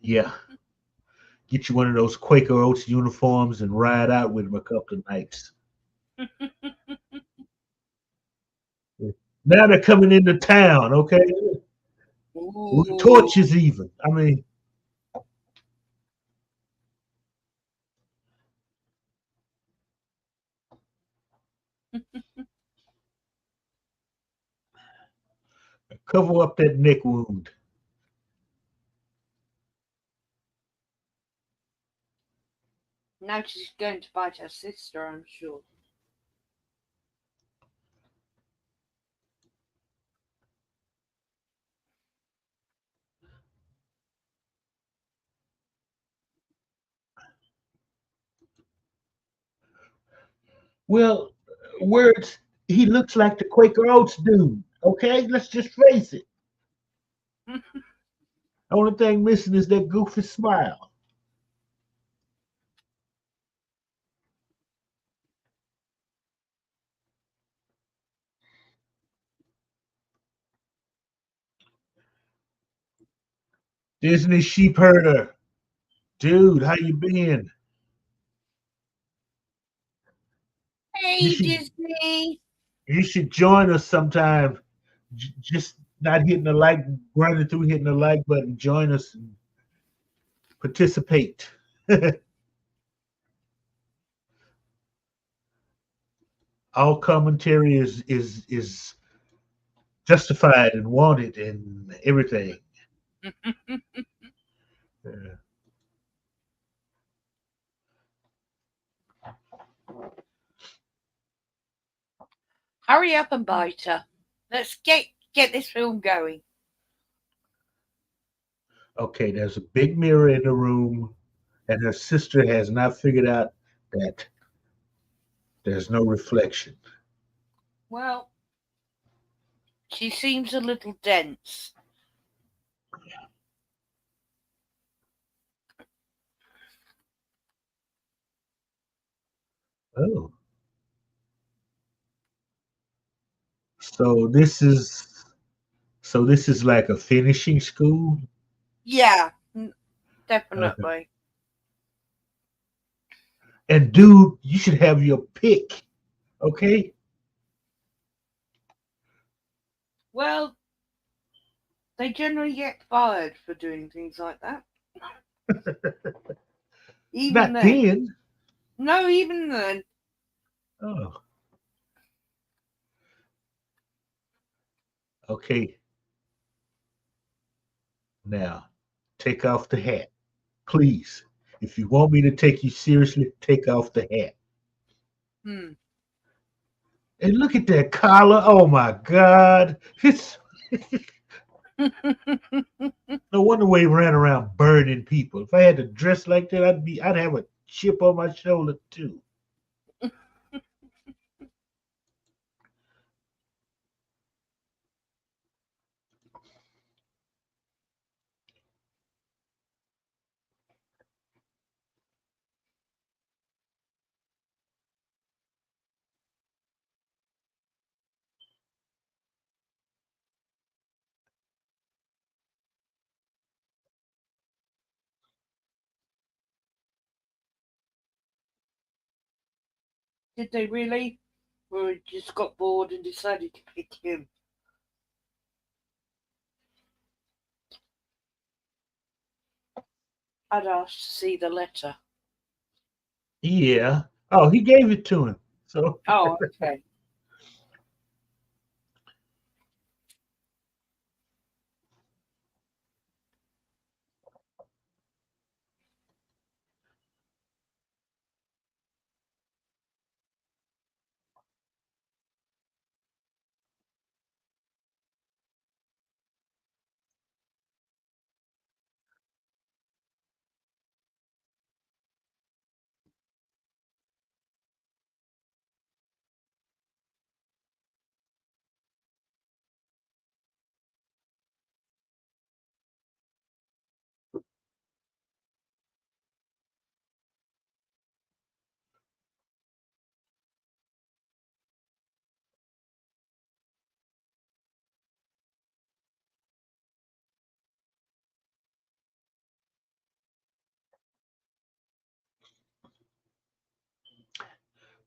S1: Yeah. Get you one of those Quaker Oats uniforms and ride out with them a couple of nights. Now they're coming into town, okay? With
S2: Ooh.
S1: torches, even. I mean, cover up that neck wound.
S2: Now she's going to bite her sister, I'm sure.
S1: Well, words, he looks like the Quaker Oats dude, okay? Let's just face it. Only thing missing is that goofy smile. Disney sheep herder. Dude, how you been? You
S2: Hey,
S1: should
S2: Disney.
S1: you should join us sometime. Just not hitting the like, running through hitting the like button. Join us and participate. All commentary is justified and wanted and everything. Yeah.
S2: Hurry up and bite her. Let's get this film going.
S1: Okay, there's a big mirror in the room, and her sister has not figured out that there's no reflection.
S2: Well, she seems a little dense.
S1: Oh, so this is So this is like a finishing school.
S2: Yeah,
S1: Uh,
S2: definitely.
S1: and dude, you should have your pick. Okay.
S2: Well, they generally get fired for doing things like that. Even
S1: Not
S2: then.
S1: then.
S2: No, even then.
S1: Oh, okay. Now, take off the hat, please. If you want me to take you seriously, take off the hat.
S2: Hmm.
S1: And look at that collar. Oh my God. It's no wonder we ran around burning people. If I had to dress like that, I'd have a chip on my shoulder too.
S2: Did they really? Or just got bored and decided to pick him? I'd asked to see the letter.
S1: Yeah. Oh, he gave it to him. So
S2: Oh, okay.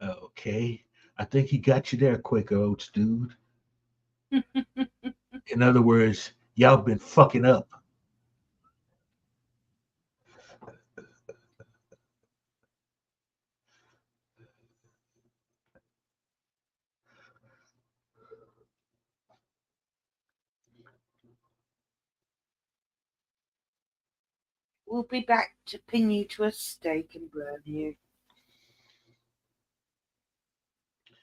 S1: okay. I think he got you there, Quaker Oats dude. In other words, y'all been fucking up.
S2: We'll be back to pin you to a stake and burn you.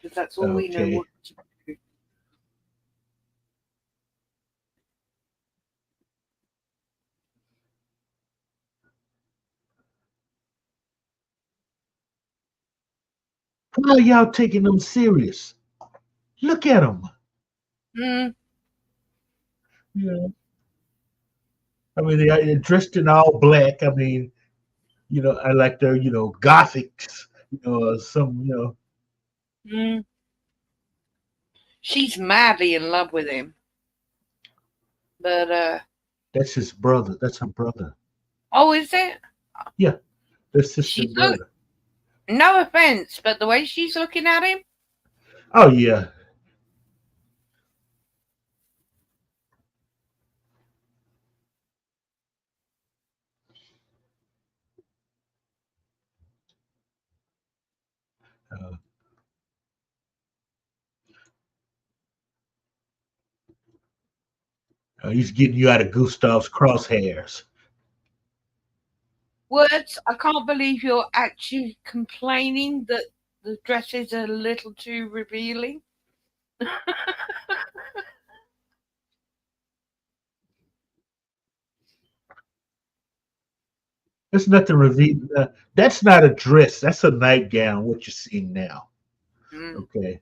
S2: Because that's all we know
S1: Okay.
S2: what to do.
S1: Why are y'all taking them serious? Look at them.
S2: Hmm.
S1: Yeah. I mean, they're dressed in all black. I mean, I like their, gothics, some,
S2: Hmm. She's madly in love with him. But,
S1: that's his brother. That's her brother.
S2: oh, is it?
S1: Yeah, their sister
S2: She's
S1: and
S2: look.
S1: brother.
S2: No offense, but the way she's looking at him,
S1: Oh, yeah. Uh, he's getting you out of Gustav's crosshairs.
S2: words. I can't believe you're actually complaining that the dress is a little too revealing.
S1: There's nothing revealing. That's not a dress. That's a nightgown, what you're seeing now.
S2: Mm.
S1: Okay.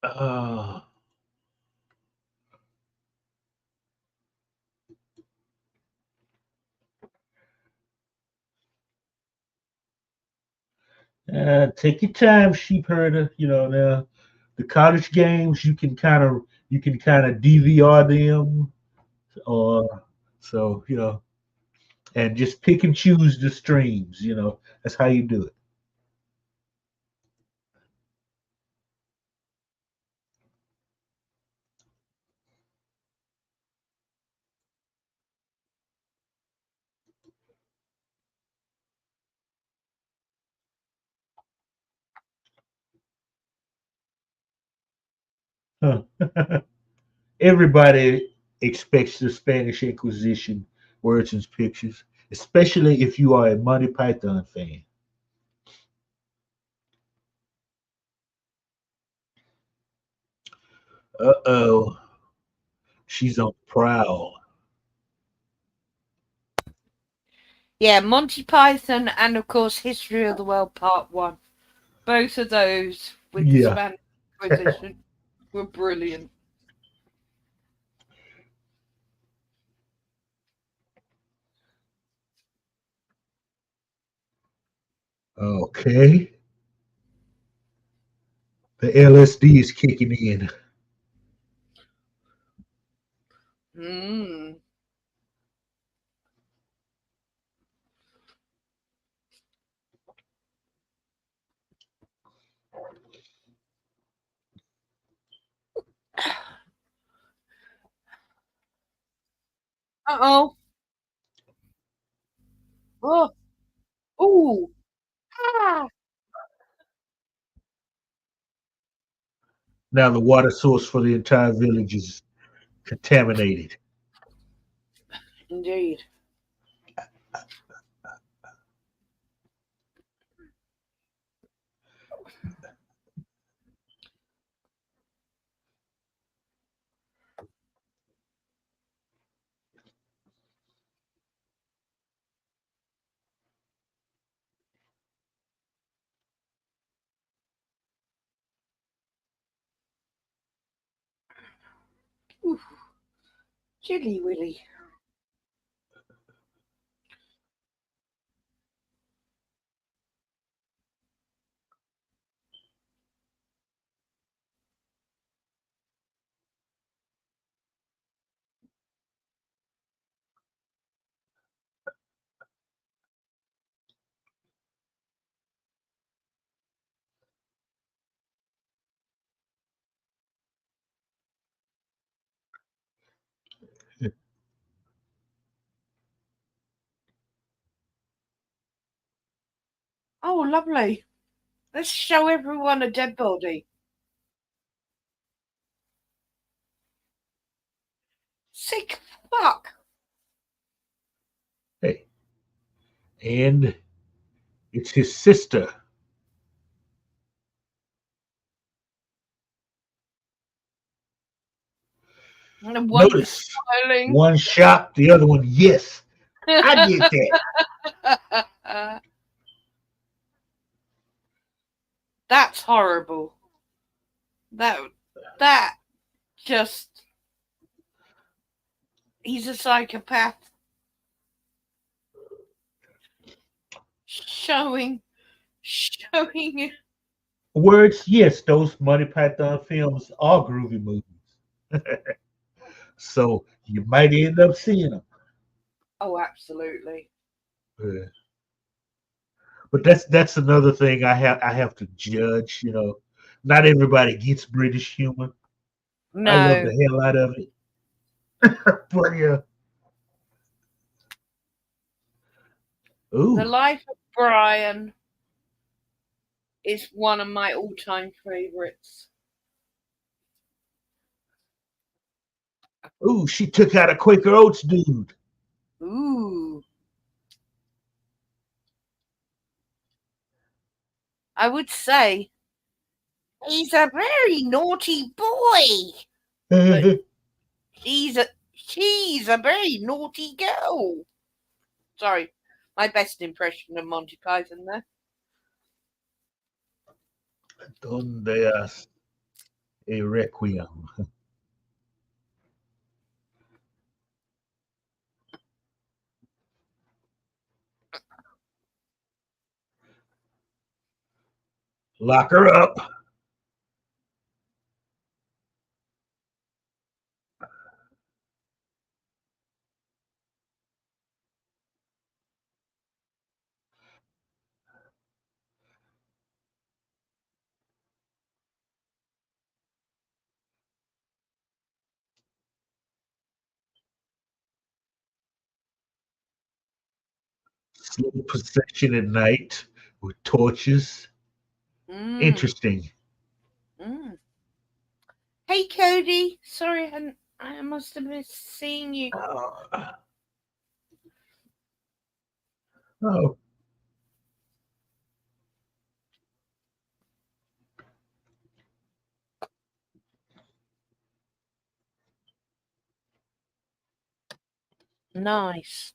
S1: Uh, take your time, sheep herder. Now the college games you can kind of DVR them, or so and just pick and choose the streams. That's how you do it. Huh. Everybody expects the Spanish Inquisition words and pictures, especially if you are a Monty Python fan. Uh-oh, she's on the prowl.
S2: Yeah, Monty Python and of course History of the World Part One. Both of those with the
S1: Yeah.
S2: Spanish Inquisition were brilliant.
S1: Okay. The LSD is kicking in.
S2: Mm. Uh-oh. Oh. Ooh. Ah.
S1: Now the water source for the entire village is contaminated.
S2: Indeed. Ooh. Chilly Willy. Oh, lovely. Let's show everyone a dead body. Sick fuck.
S1: Hey, and it's his sister.
S2: And the one
S1: Notice
S2: smiling.
S1: one shot, the other one, yes, I did that.
S2: That's horrible. That that just he's a psychopath showing
S1: Words, yes, those Monty Python films are groovy movies. So you might end up seeing them.
S2: oh absolutely.
S1: Uh, but that's another thing I have to judge. Not everybody gets British humor. I love
S2: No.
S1: the hell out of it. But yeah.
S2: The
S1: Ooh,
S2: Life of Brian is one of my all time favourites.
S1: ooh, she took out a Quaker Oats dude.
S2: Ooh. I would say he's a very naughty boy. But she's a very naughty girl. Sorry. My best impression of Monty Python there.
S1: ¿Dónde has? A requiem. Lock her up. Slow procession at night with torches.
S2: Mm,
S1: Interesting.
S2: mm. Hey, Cody. Sorry, I must have missed seeing you.
S1: Uh, oh,
S2: Nice.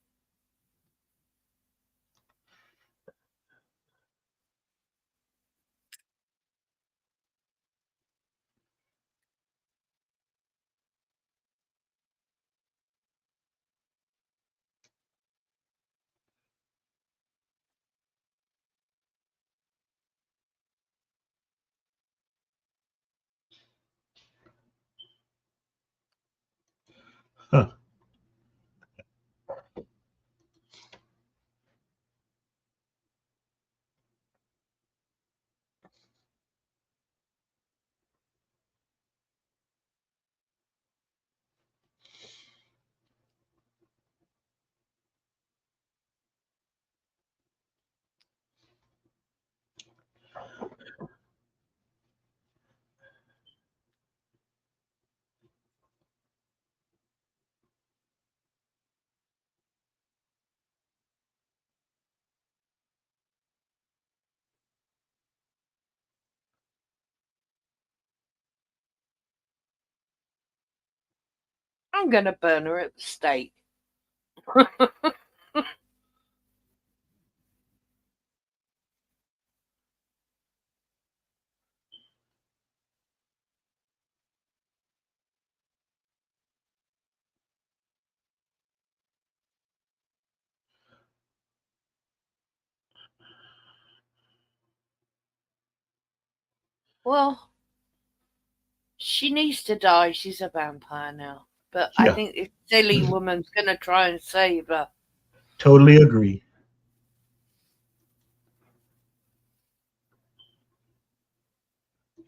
S1: huh.
S2: I'm gonna burn her at the stake. Well, she needs to die. She's a vampire now. But I
S1: Yeah,
S2: think this silly woman's gonna try and save her.
S1: totally agree.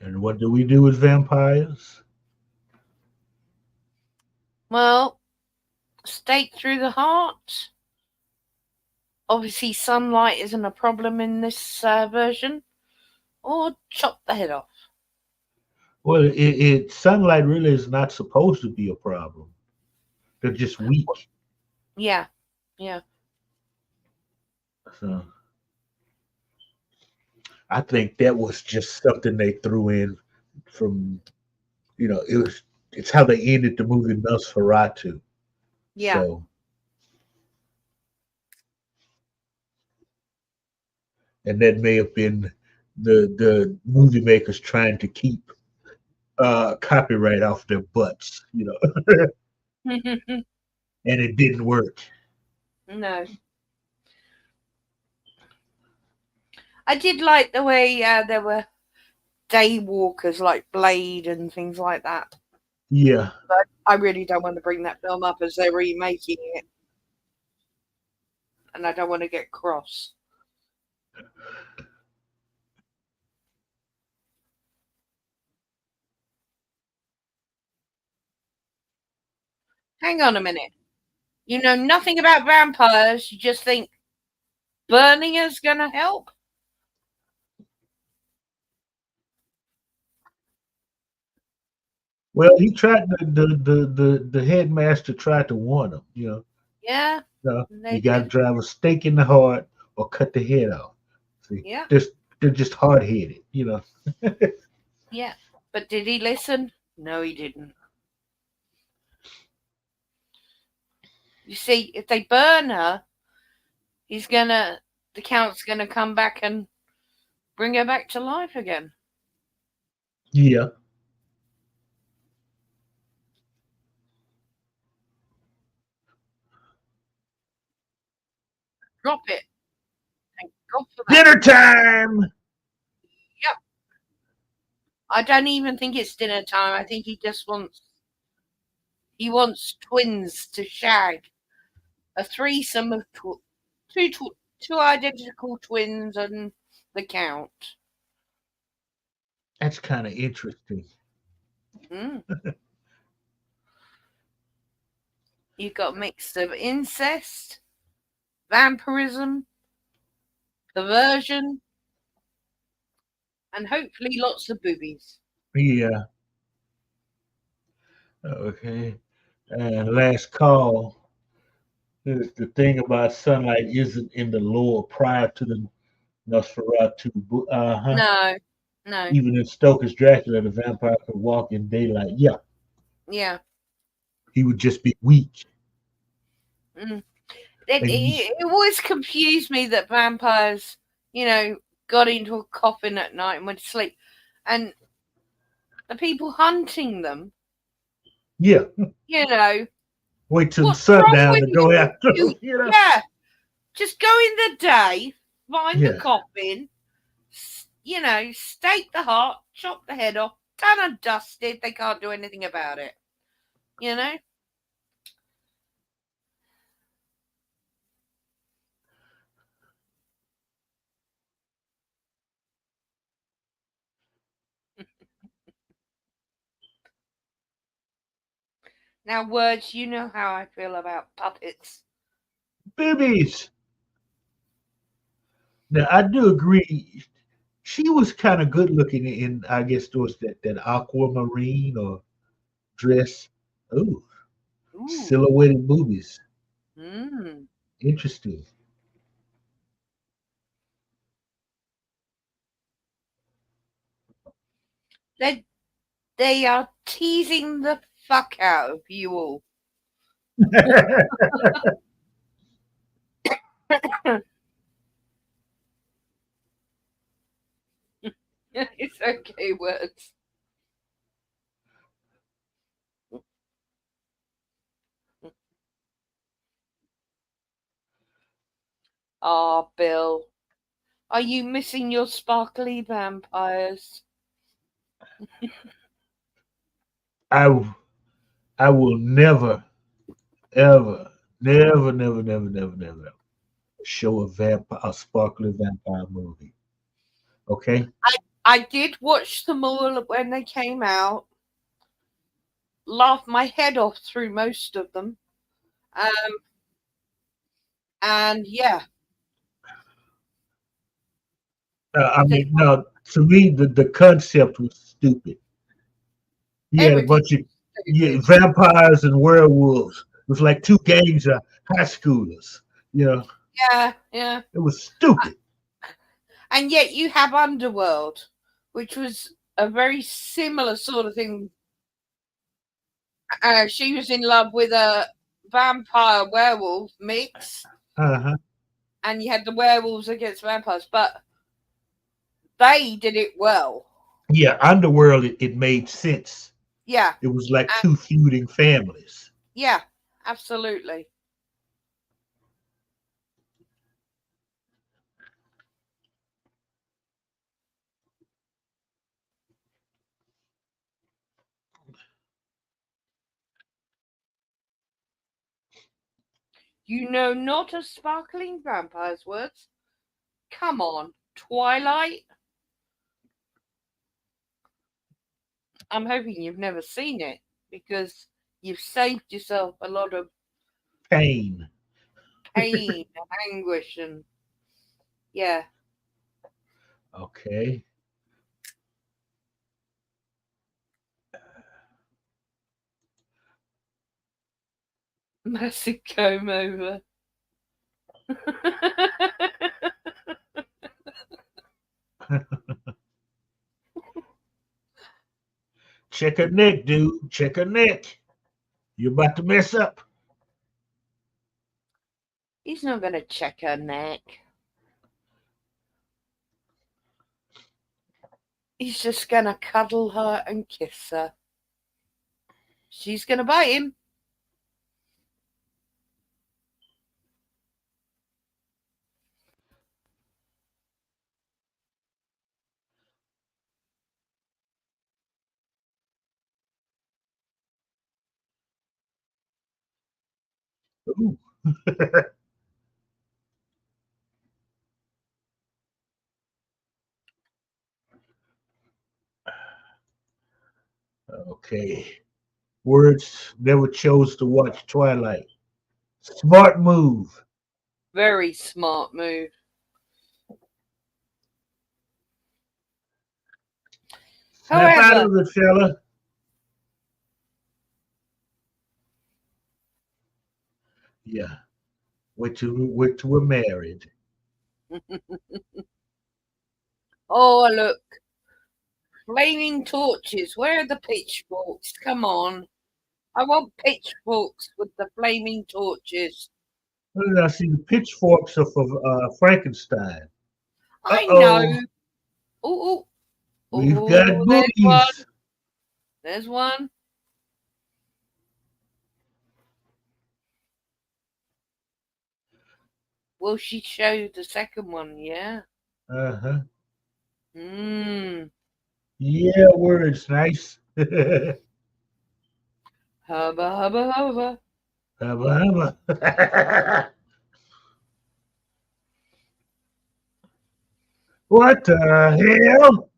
S1: And what do we do with vampires?
S2: Well, stake through the heart. Obviously, sunlight isn't a problem in this version. Or chop the head off.
S1: Well, sunlight really is not supposed to be a problem. They're just weak.
S2: Yeah, yeah.
S1: So I think that was just something they threw in from it's how they ended the movie Nosferatu.
S2: Yeah.
S1: So and that may have been the movie makers trying to keep copyright off their butts, and it didn't work.
S2: No. I did like the way there were day walkers like Blade and things like that.
S1: Yeah,
S2: But I really don't want to bring that film up as they're remaking it, and I don't want to get cross. Hang on a minute. You know nothing about vampires. You just think burning is going to help?
S1: well, he tried the headmaster tried to warn him.
S2: Yeah,
S1: You
S2: they
S1: got to
S2: did.
S1: drive a stake in the heart or cut the head off. See,
S2: Yeah,
S1: they're just hard headed.
S2: yeah. But did he listen? No, he didn't. You see, if they burn her, the Count's gonna come back and bring her back to life again.
S1: Yeah,
S2: Drop it. Thank God for that.
S1: Dinner time.
S2: Yep. I don't even think it's dinner time. I think he just wants twins to shag. A threesome of two identical twins and the count.
S1: That's kind of interesting.
S2: Mm. You've got a mix of incest, vampirism, perversion, and hopefully lots of boobies.
S1: Yeah. Okay. And last call. The thing about sunlight isn't in the lore prior to the Nosferatu. Uh-huh.
S2: No, no,
S1: Even in Stoker's Dracula, the vampire could walk in daylight. Yeah.
S2: yeah.
S1: He would just be weak.
S2: Mm.
S1: And
S2: It always confused me that vampires, got into a coffin at night and went to sleep. And the people hunting them,
S1: yeah. Wait till
S2: what's wrong
S1: sundown
S2: with
S1: to go after
S2: you?
S1: him.
S2: Yeah, just go in the day, find the
S1: Yeah.
S2: coffin, stake the heart, chop the head off, done and dusted. They can't do anything about it. Now, words, you know how I feel about puppets.
S1: Boobies. Now I do agree. She was kind of good looking in, I guess, those that aquamarine or dress. Oh,
S2: Ooh.
S1: silhouetted boobies.
S2: Mm.
S1: Interesting.
S2: They are teasing the fuck out of you all. It's okay, words. Ah, Bill, are you missing your sparkly vampires?
S1: I I will never, ever, never show a sparkly vampire movie. Okay?
S2: I did watch them all when they came out. Laughed my head off through most of them. And yeah,
S1: I mean, no, to me, the concept was stupid. You had a
S2: everything
S1: bunch of
S2: stupid.
S1: vampires and werewolves. It was like two gangs of high schoolers.
S2: Yeah, yeah.
S1: It was stupid.
S2: And yet you have Underworld, which was a very similar sort of thing. She was in love with a vampire werewolf mix,
S1: Uh-huh.
S2: and you had the werewolves against vampires, but they did it well.
S1: Yeah, Underworld, it made sense.
S2: Yeah,
S1: It was like two feuding families.
S2: yeah, absolutely. You know not a sparkling vampire's words? Come on, Twilight. I'm hoping you've never seen it because you've saved yourself a lot of
S1: Pain.
S2: pain and anguish and yeah.
S1: Okay.
S2: Massive comb over.
S1: Check her neck, dude. Check her neck. You're about to mess up.
S2: He's not going to check her neck. He's just going to cuddle her and kiss her. She's going to bite him.
S1: Ooh. Okay. Words never chose to watch Twilight. Smart move.
S2: Very smart move.
S1: Snap out
S2: However,
S1: of it, fella. Yeah. Wait till we're married.
S2: oh look, flaming torches. Where are the pitchforks? Come on. I want pitchforks with the flaming torches.
S1: What did I see? The pitchforks of Frankenstein. Uh
S2: I know.
S1: oh.
S2: Oh,
S1: We've got
S2: oh, there's one.
S1: boobies.
S2: There's one. Will she show the second one? Yeah.
S1: Uh huh.
S2: Mmm.
S1: Yeah, words nice. Hubba
S2: Hubba hubba hubba.
S1: hubba. What the hell?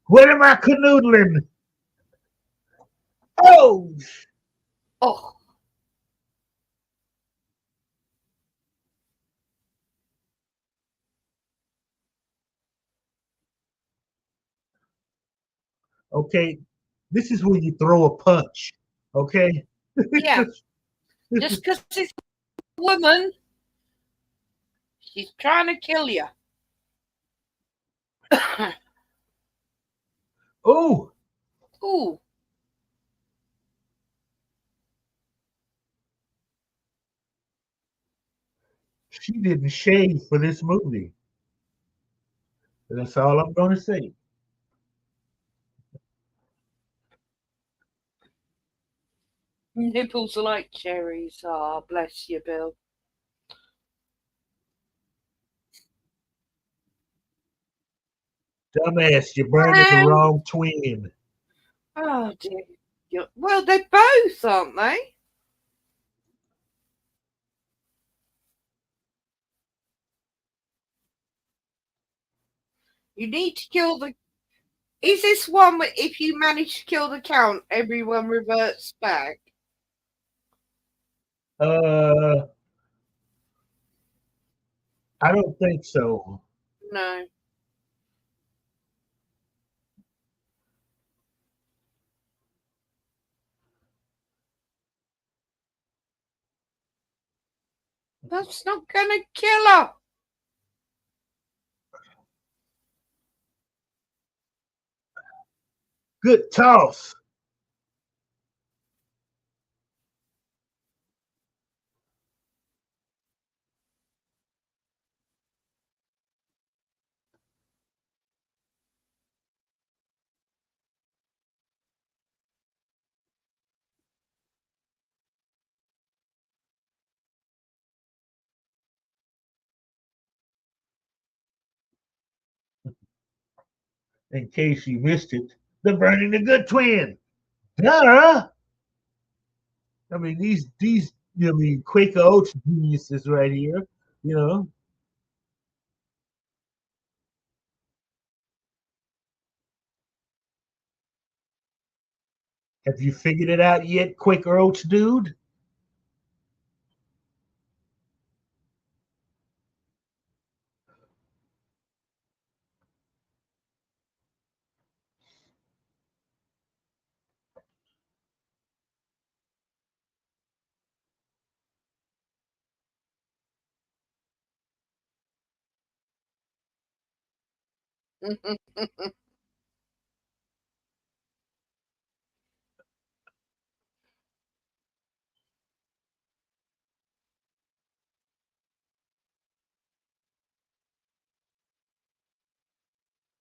S1: What am I canoodling? Oh,
S2: oh,
S1: okay. This is when you throw a punch. Okay.
S2: yeah. Just because it's a woman, she's trying to kill you.
S1: Oh,
S2: Ooh.
S1: she didn't shave for this movie. That's all I'm going to say.
S2: Nipples are like cherries. Ah, oh, bless you, Bill.
S1: Dumbass, you burned at the
S2: Well,
S1: wrong twin.
S2: oh dear. Well, they're both, aren't they? You need to kill the. Is this one where if you manage to kill the count, everyone reverts back?
S1: Uh, I don't think so.
S2: No. That's not gonna kill her.
S1: Good toss. In case you missed it, the burning the good twin. Duh. I mean these I mean Quaker Oats geniuses right here. You know, have you figured it out yet, Quaker Oats dude?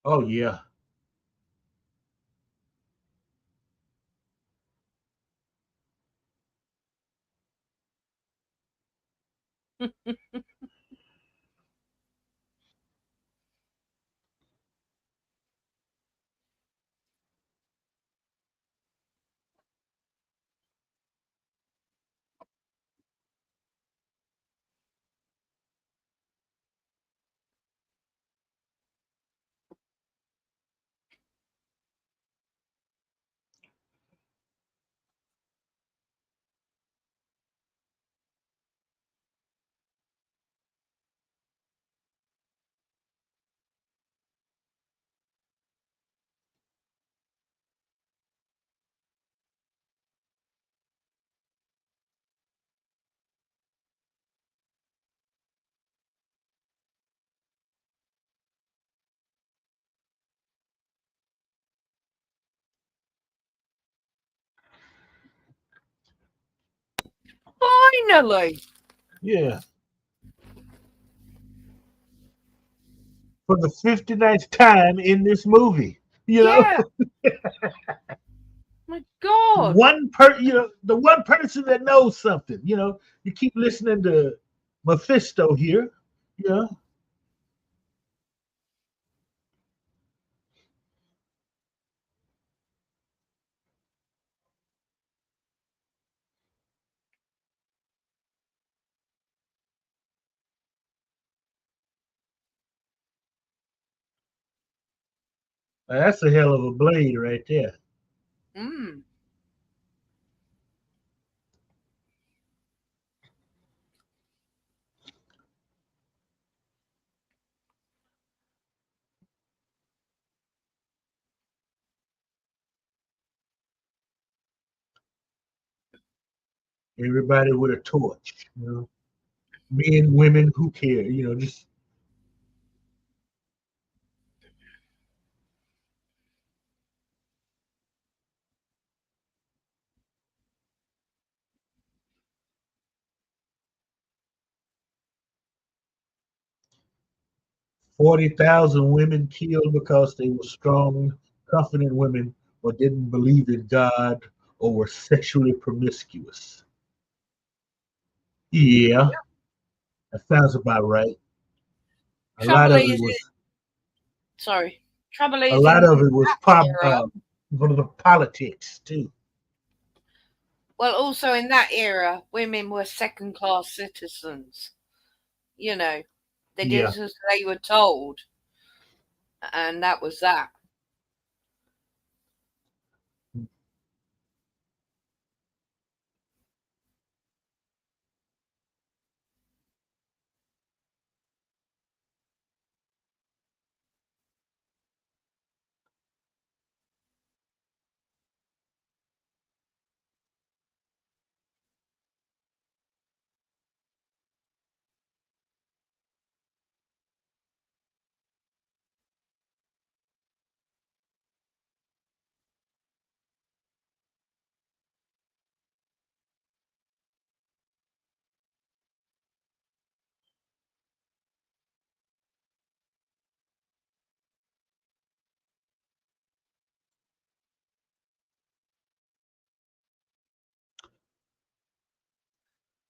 S1: Oh yeah.
S2: Finally.
S1: Yeah. For the 59th time in this movie. You know,
S2: Yeah. My God.
S1: the one person that knows something. You keep listening to Mephisto here. You know, that's a hell of a blade right there.
S2: Mm.
S1: Everybody with a torch. Men, women, who care? Just 40,000 women killed because they were strong, confident women or didn't believe in God or were sexually promiscuous. Yeah, that sounds about right. A lot
S2: Trouble
S1: of it
S2: is,
S1: was
S2: sorry. Trouble
S1: a
S2: is
S1: lot
S2: in
S1: of it was
S2: that era.
S1: one of the politics too.
S2: Well, also in that era, women were second class citizens. You know, they did
S1: Yeah.
S2: as they were told, and that was that.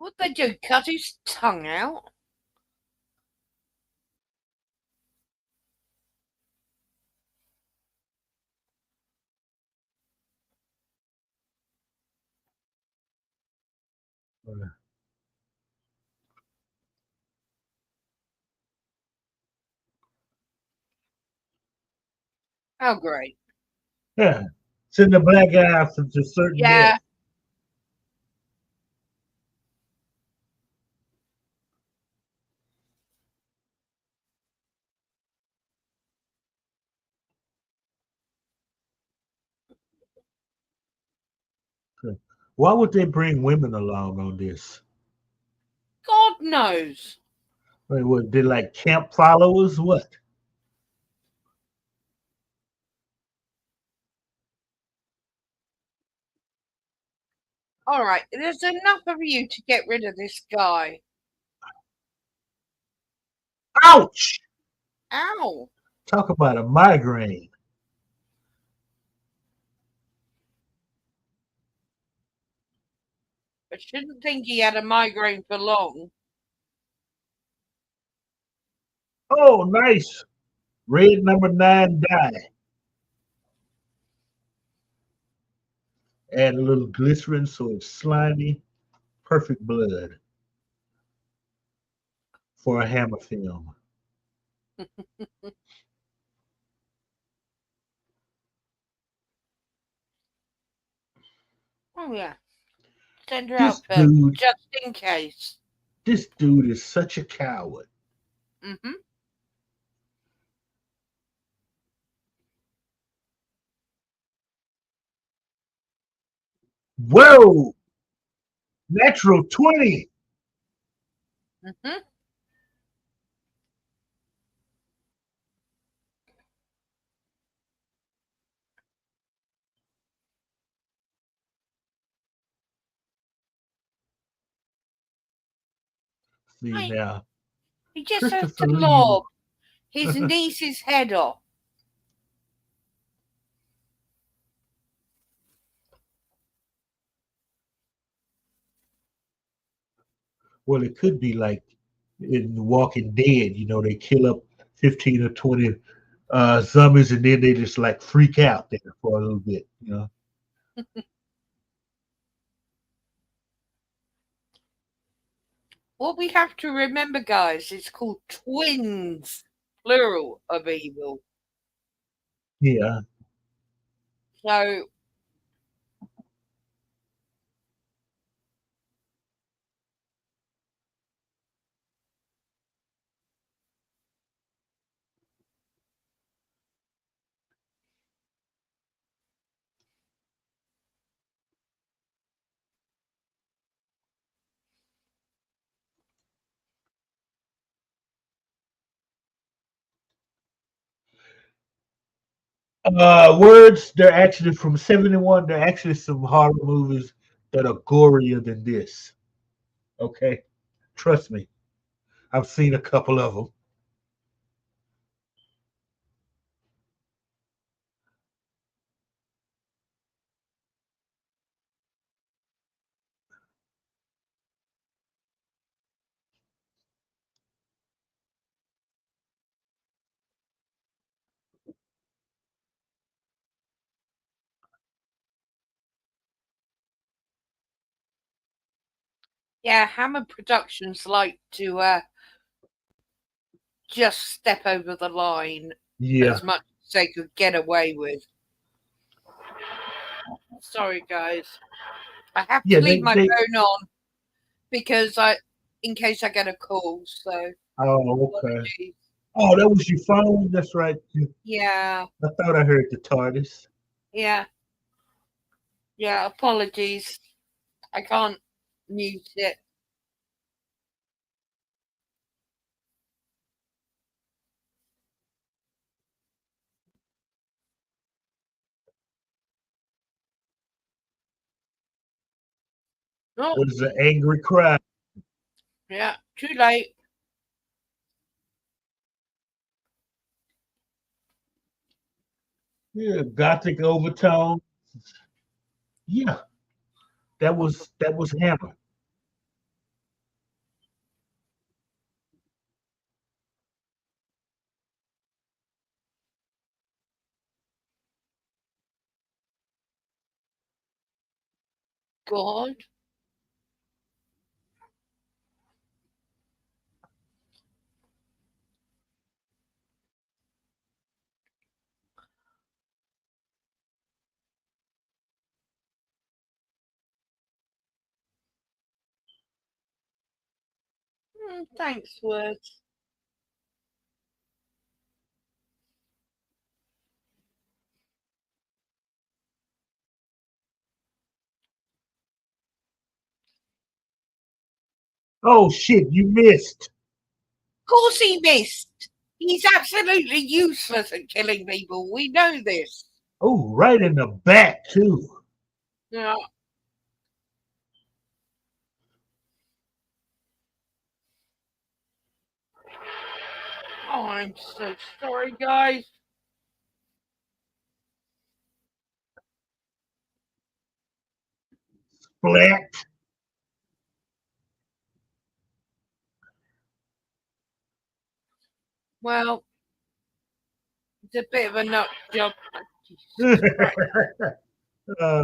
S2: What they do? Cut his tongue out? Oh, great.
S1: Yeah. Send the black guy to certain death.
S2: Yeah.
S1: Why would they bring women along on this?
S2: God knows.
S1: Wait, what? They like camp followers? What?
S2: All right. There's enough of you to get rid of this guy.
S1: Ouch!
S2: Ow.
S1: Talk about a migraine.
S2: I shouldn't think he had a migraine for long.
S1: Oh, nice. Red number 9 dye. Add a little glycerin so it's slimy. Perfect blood for a hammer film.
S2: Oh, yeah. Send her
S1: This
S2: out first,
S1: dude,
S2: just in case.
S1: this dude is such a coward.
S2: Mm-hmm.
S1: Whoa! Natural 20.
S2: Mm-hmm.
S1: See
S2: Right.
S1: now,
S2: He just has
S1: Christopher
S2: to
S1: Lee.
S2: lob his niece's head off.
S1: Well, it could be like in Walking Dead. They kill up 15 or 20 zombies, and then they just like freak out there for a little bit.
S2: What we have to remember, guys, it's called twins, plural of evil.
S1: Yeah.
S2: So,
S1: Words, they're actually from 71. They're actually some horror movies that are gorier than this. Okay. Trust me. I've seen a couple of them.
S2: yeah, Hammer Productions like to just step over the line
S1: Yeah.
S2: as much as they could get away with. Sorry, guys. I have to
S1: Yeah,
S2: leave my
S1: they
S2: phone on because in case I get a call. So
S1: oh, okay.
S2: apologies.
S1: Oh, that was your phone? That's right.
S2: Yeah,
S1: I thought I heard the TARDIS.
S2: yeah, yeah. Apologies. I can't mute it. Oh,
S1: What is an angry cry?
S2: yeah. Too late.
S1: Yeah, gothic overtone. Yeah, that was Hammer.
S2: God. Thanks, words.
S1: Oh shit, you missed.
S2: Of course he missed. He's absolutely useless at killing people. We know this.
S1: Oh, right in the back too.
S2: Yeah. Oh, I'm so sorry, guys.
S1: Splat.
S2: Well, it's a bit of a nut job. Jesus Christ.
S1: uh,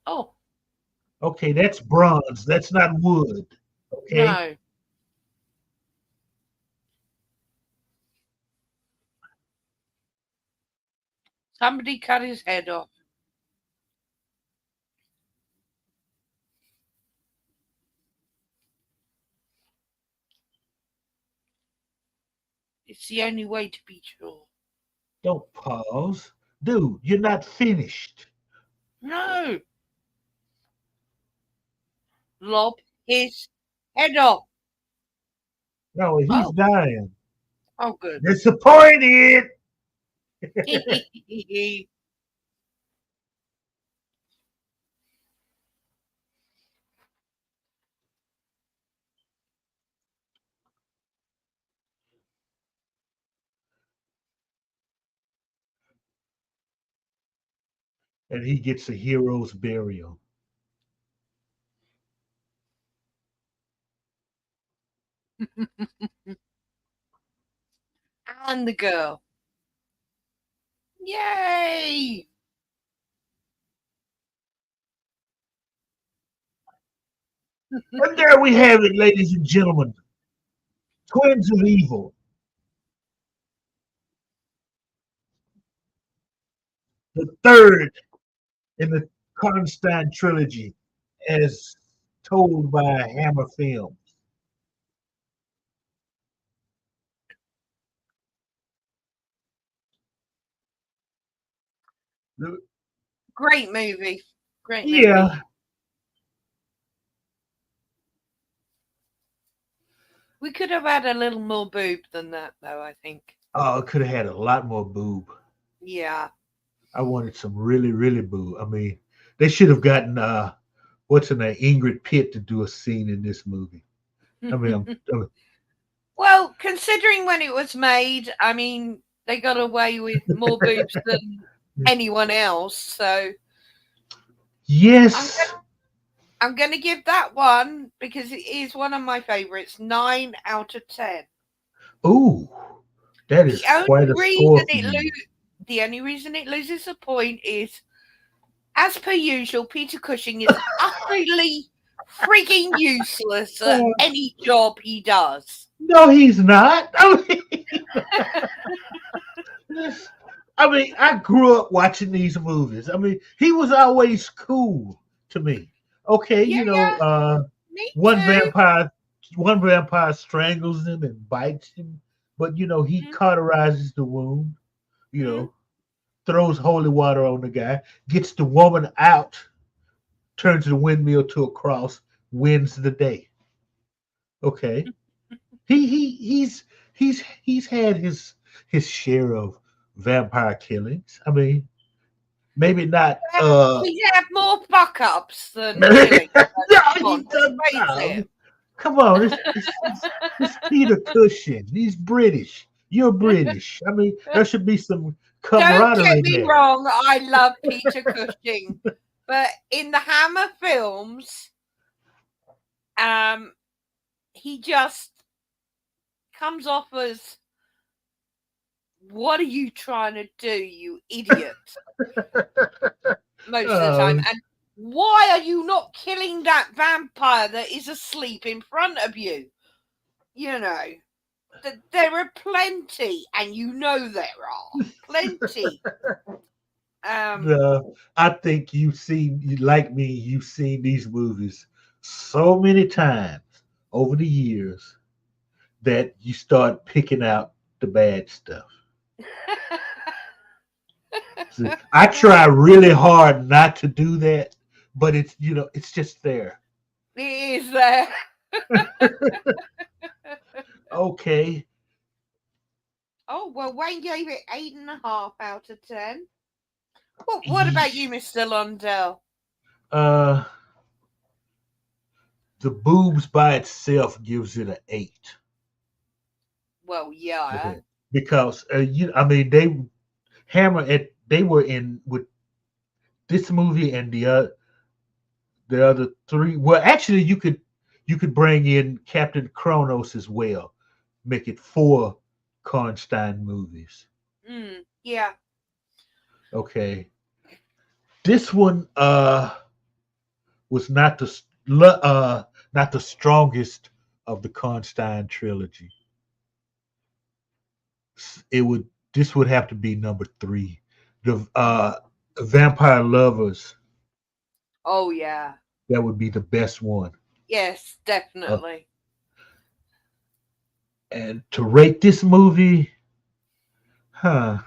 S2: Oh,
S1: okay, that's bronze. That's not wood. Okay.
S2: no. Somebody cut his head off. It's the only way to be sure.
S1: Don't pause. Dude, you're not finished.
S2: No. Lob his head off.
S1: No, he's
S2: Oh,
S1: dying.
S2: oh, good.
S1: Disappointed. and he gets a hero's burial.
S2: And the girl. Yay!
S1: And there we have it, ladies and gentlemen. Twins of Evil, the third in the Karnstein trilogy, as told by Hammer Films.
S2: Great movie. Great movie.
S1: Yeah,
S2: We could have had a little more boob than that, though, I think.
S1: oh, it could have had a lot more boob.
S2: Yeah.
S1: I wanted some really, really boob. I mean, they should have gotten what's her name, Ingrid Pitt, to do a scene in this movie. I mean,
S2: Well, considering when it was made, I mean, they got away with more boobs than anyone else. So
S1: yes.
S2: I'm going to give that one, because it is one of my favorites, 9 out of 10.
S1: Ooh, that
S2: The
S1: is
S2: only
S1: quite a score
S2: reason
S1: for you.
S2: the only reason it loses a point is, as per usual, Peter Cushing is utterly freaking useless at any job he does.
S1: No, he's not. I mean, I grew up watching these movies. I mean, he was always cool to me. Okay,
S2: Yeah, me
S1: one
S2: too.
S1: vampire strangles him and bites him, but he
S2: Mhm,
S1: cauterizes the wound. You
S2: mhm.
S1: know, throws holy water on the guy, gets the woman out, turns the windmill to a cross, wins the day. Okay, he's had his share of vampire killings. I mean, maybe not.
S2: He's had more fuck ups than
S1: No,
S2: killing. Come
S1: he
S2: on,
S1: doesn't.
S2: let's face it.
S1: Come on, it's Peter Cushing. He's British. You're British. I mean, there should be some
S2: Don't get
S1: camaraderie
S2: me
S1: there.
S2: wrong, I love Peter Cushing, but in the Hammer films, um, he just comes off as, "What are you trying to do, you idiot?" Most of the time,
S1: Uh,
S2: and why are you not killing that vampire that is asleep in front of you? You know, there are plenty, and you know there are plenty.
S1: I think like me, you've seen these movies so many times over the years that you start picking out the bad stuff. See, I try really hard not to do that, but it's just there.
S2: It is there.
S1: Okay.
S2: Oh well, Wayne gave it 8.5 out of 10. What about you, Mr. Londell?
S1: Uh, the boobs by itself gives it an 8.
S2: Well, yeah.
S1: Okay. Because I mean, they were in with this movie and the other three. Well, actually, you could bring in Captain Kronos as well, make it 4 Karnstein movies.
S2: Yeah.
S1: Okay, this one was not the strongest of the Karnstein trilogy. It would This would have to be number 3, the Vampire Lovers.
S2: Oh yeah.
S1: That would be the best one.
S2: Yes,
S1: Uh,
S2: definitely.
S1: and to rate this movie, huh?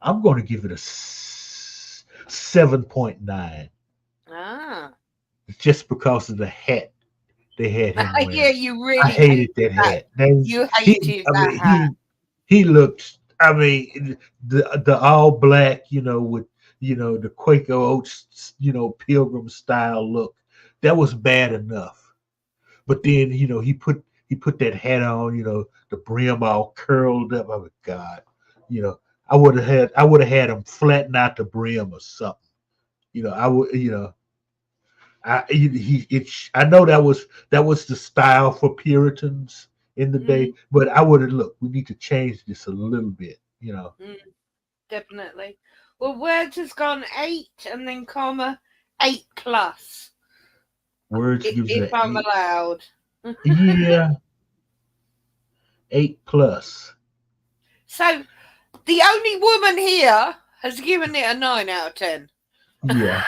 S1: I'm going to give it a 7.9,
S2: Ah.
S1: just because of the hat they had him
S2: Yeah,
S1: wearing.
S2: you
S1: I
S2: really
S1: hated
S2: hated
S1: that
S2: that.
S1: hat.
S2: You hated
S1: I
S2: that
S1: mean,
S2: hat.
S1: he looked. I mean, the all black, with the Quaker Oats, Pilgrim style look. That was bad enough. But then he put that hat on, the brim all curled up. Oh my God, you know I would have had them flatten out the brim or something. I would. I know that was the style for Puritans in the day,
S2: Mm,
S1: but I would have look. We need to change this a little bit.
S2: mm, definitely. Well, words has gone 8 and then comma 8 plus,
S1: Words gives
S2: if
S1: an
S2: I'm
S1: 8.
S2: allowed.
S1: Yeah, 8 plus.
S2: So the only woman here has given it a 9 out of 10.
S1: Yeah.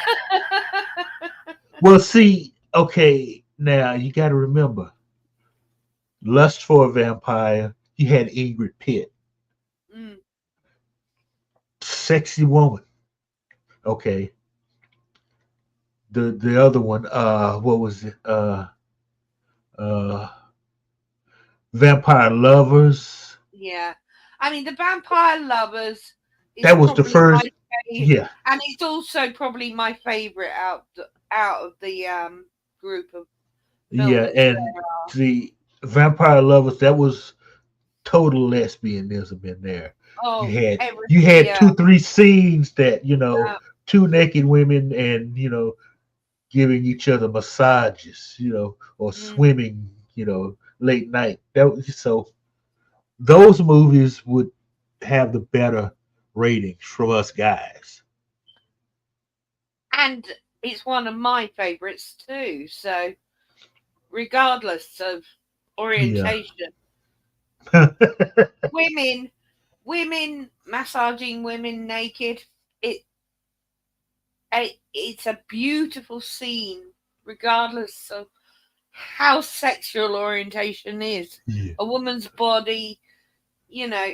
S1: Well, see, okay, now you got to remember, Lust for a Vampire. You had Ingrid Pitt,
S2: Mm,
S1: sexy woman. Okay, the other one, what was it? Uh, Vampire Lovers.
S2: yeah. I mean, the Vampire Lovers is
S1: That was the
S2: probably my
S1: first.
S2: favorite,
S1: Yeah,
S2: and it's also probably my favorite out of the group of
S1: yeah,
S2: films.
S1: and the Vampire Lovers. That was total lesbianism in there. You
S2: Oh,
S1: had
S2: every
S1: you had
S2: yeah,
S1: 2 3 scenes that
S2: yeah,
S1: two naked women and giving each other massages, or
S2: mm.
S1: swimming, late night. So those movies would have the better ratings from us guys.
S2: And it's one of my favorites too. So regardless of
S1: Yeah.
S2: orientation, women, women massaging women naked. It, it's a beautiful scene, regardless of how sexual orientation is.
S1: Yeah.
S2: A woman's body, you know,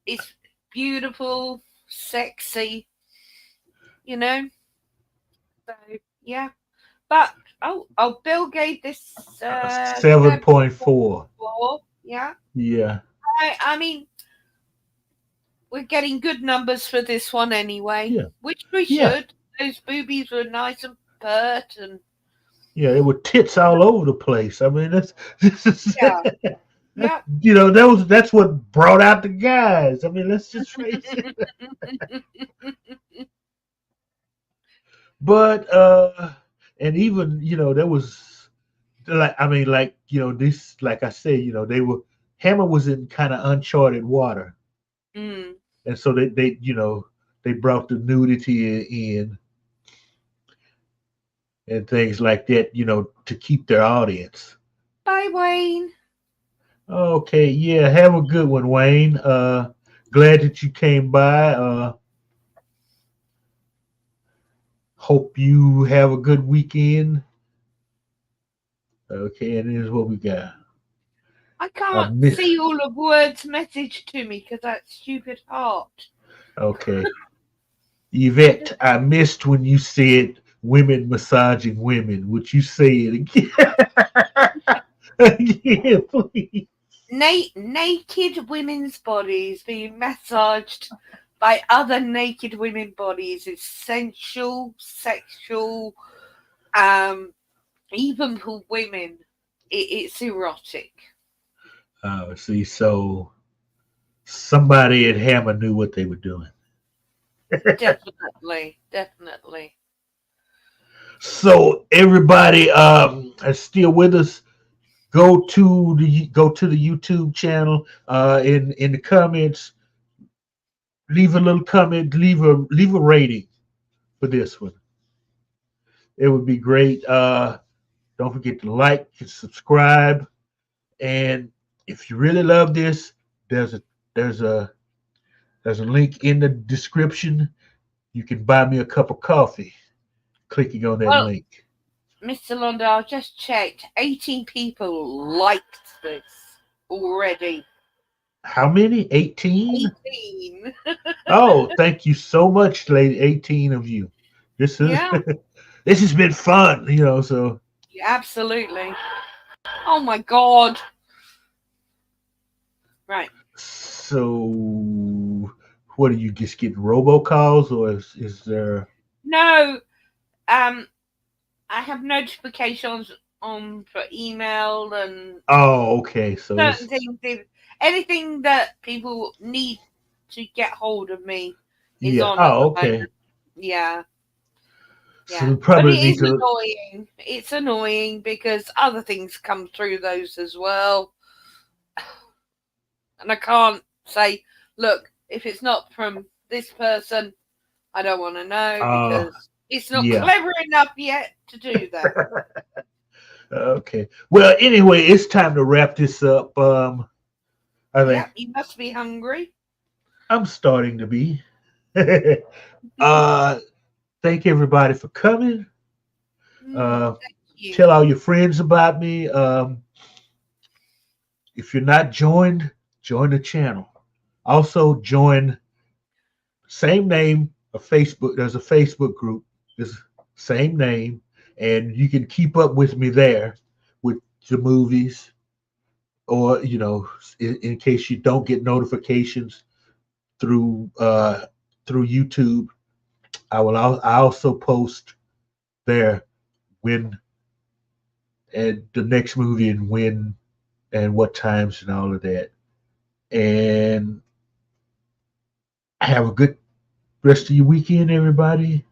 S2: it's beautiful, sexy, you know. So yeah, but Bill gave this
S1: 7.4.
S2: 7.4. Yeah,
S1: Yeah.
S2: I mean, we're getting good numbers for this one anyway,
S1: Yeah.
S2: which we
S1: Yeah.
S2: should. Those boobies were nice and pert, and
S1: Yeah. There were tits all over the place. I mean, that's this is
S2: yeah, yeah.
S1: that's what brought out the guys. I mean, let's just face it. But and even there was like I mean like this like I said they were Hammer was in kind of uncharted water,
S2: Mm.
S1: and so they brought the nudity in and things like that to keep their audience.
S2: Bye, Wayne.
S1: Okay, yeah, have a good one, Wayne. Glad that you came by. Hope you have a good weekend. Okay, and here's what we got.
S2: I can't
S1: Miss.
S2: see all of Word's message to me because that stupid heart.
S1: Okay. Yvette, I missed when you said women massaging women. Would you say it again? Again, please.
S2: Naked women's bodies being massaged by other naked women bodies is sensual, sexual, even for women, it's erotic.
S1: See, so somebody at Hammer knew what they were doing.
S2: Definitely, definitely.
S1: So everybody is still with us. Go to the YouTube channel. In the comments, leave a little comment. Leave a rating for this one. It would be great. Don't forget to like and subscribe. And if you really love this, there's a there's a there's a link in the description. You can buy me a cup of coffee clicking on that
S2: Well,
S1: link.
S2: Mr. Londell, I just checked. 18 people liked this already.
S1: How many? 18?
S2: 18.
S1: Oh, thank you so much, lady. 18 of you. This is
S2: Yeah,
S1: this has been fun, so
S2: absolutely. Oh my god. Right.
S1: so what are you just getting robocalls or is there
S2: No, um, I have notifications on for email and
S1: oh okay so
S2: certain
S1: it's
S2: things. anything that people need to get hold of me is
S1: Yeah.
S2: on at
S1: Oh,
S2: the
S1: okay.
S2: moment. Yeah,
S1: So we
S2: yeah. But
S1: probably
S2: it
S1: need
S2: is
S1: to.
S2: annoying. It's annoying because other things come through those as well. And I can't say, look, if it's not from this person, I don't want to know
S1: Uh,
S2: because it's not
S1: yeah.
S2: clever enough yet to do that.
S1: Okay. Well, anyway, it's time to wrap this up. I think
S2: Yep, you must be hungry.
S1: I'm starting to be. uh, thank everybody for coming. Uh,
S2: Thank you.
S1: tell all your friends about me. If you're not joined, join the channel. Also, join same name of Facebook. There's a Facebook group. This same name, and you can keep up with me there with the movies, or in case you don't get notifications through through YouTube. I also post there when and the next movie and when and what times and all of that. And have a good rest of your weekend, everybody.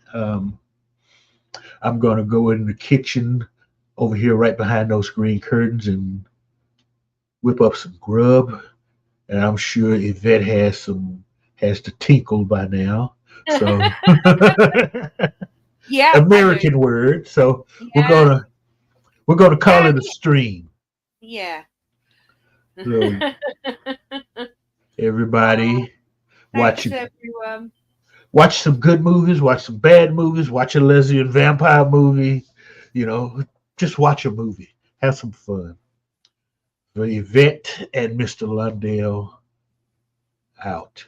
S1: I'm gonna go in the kitchen over here right behind those green curtains and whip up some grub. And I'm sure Yvette has the tinkle by now. So
S2: Yeah, I do.
S1: American word. So we're
S2: Yeah,
S1: gonna we're gonna call
S2: yeah,
S1: it a stream.
S2: yeah.
S1: So everybody watch
S2: Thanks,
S1: it.
S2: everyone.
S1: Watch some good movies, watch some bad movies, watch a lesbian vampire movie, just watch a movie. Have some fun. For Yvette and Mr. Lundell out.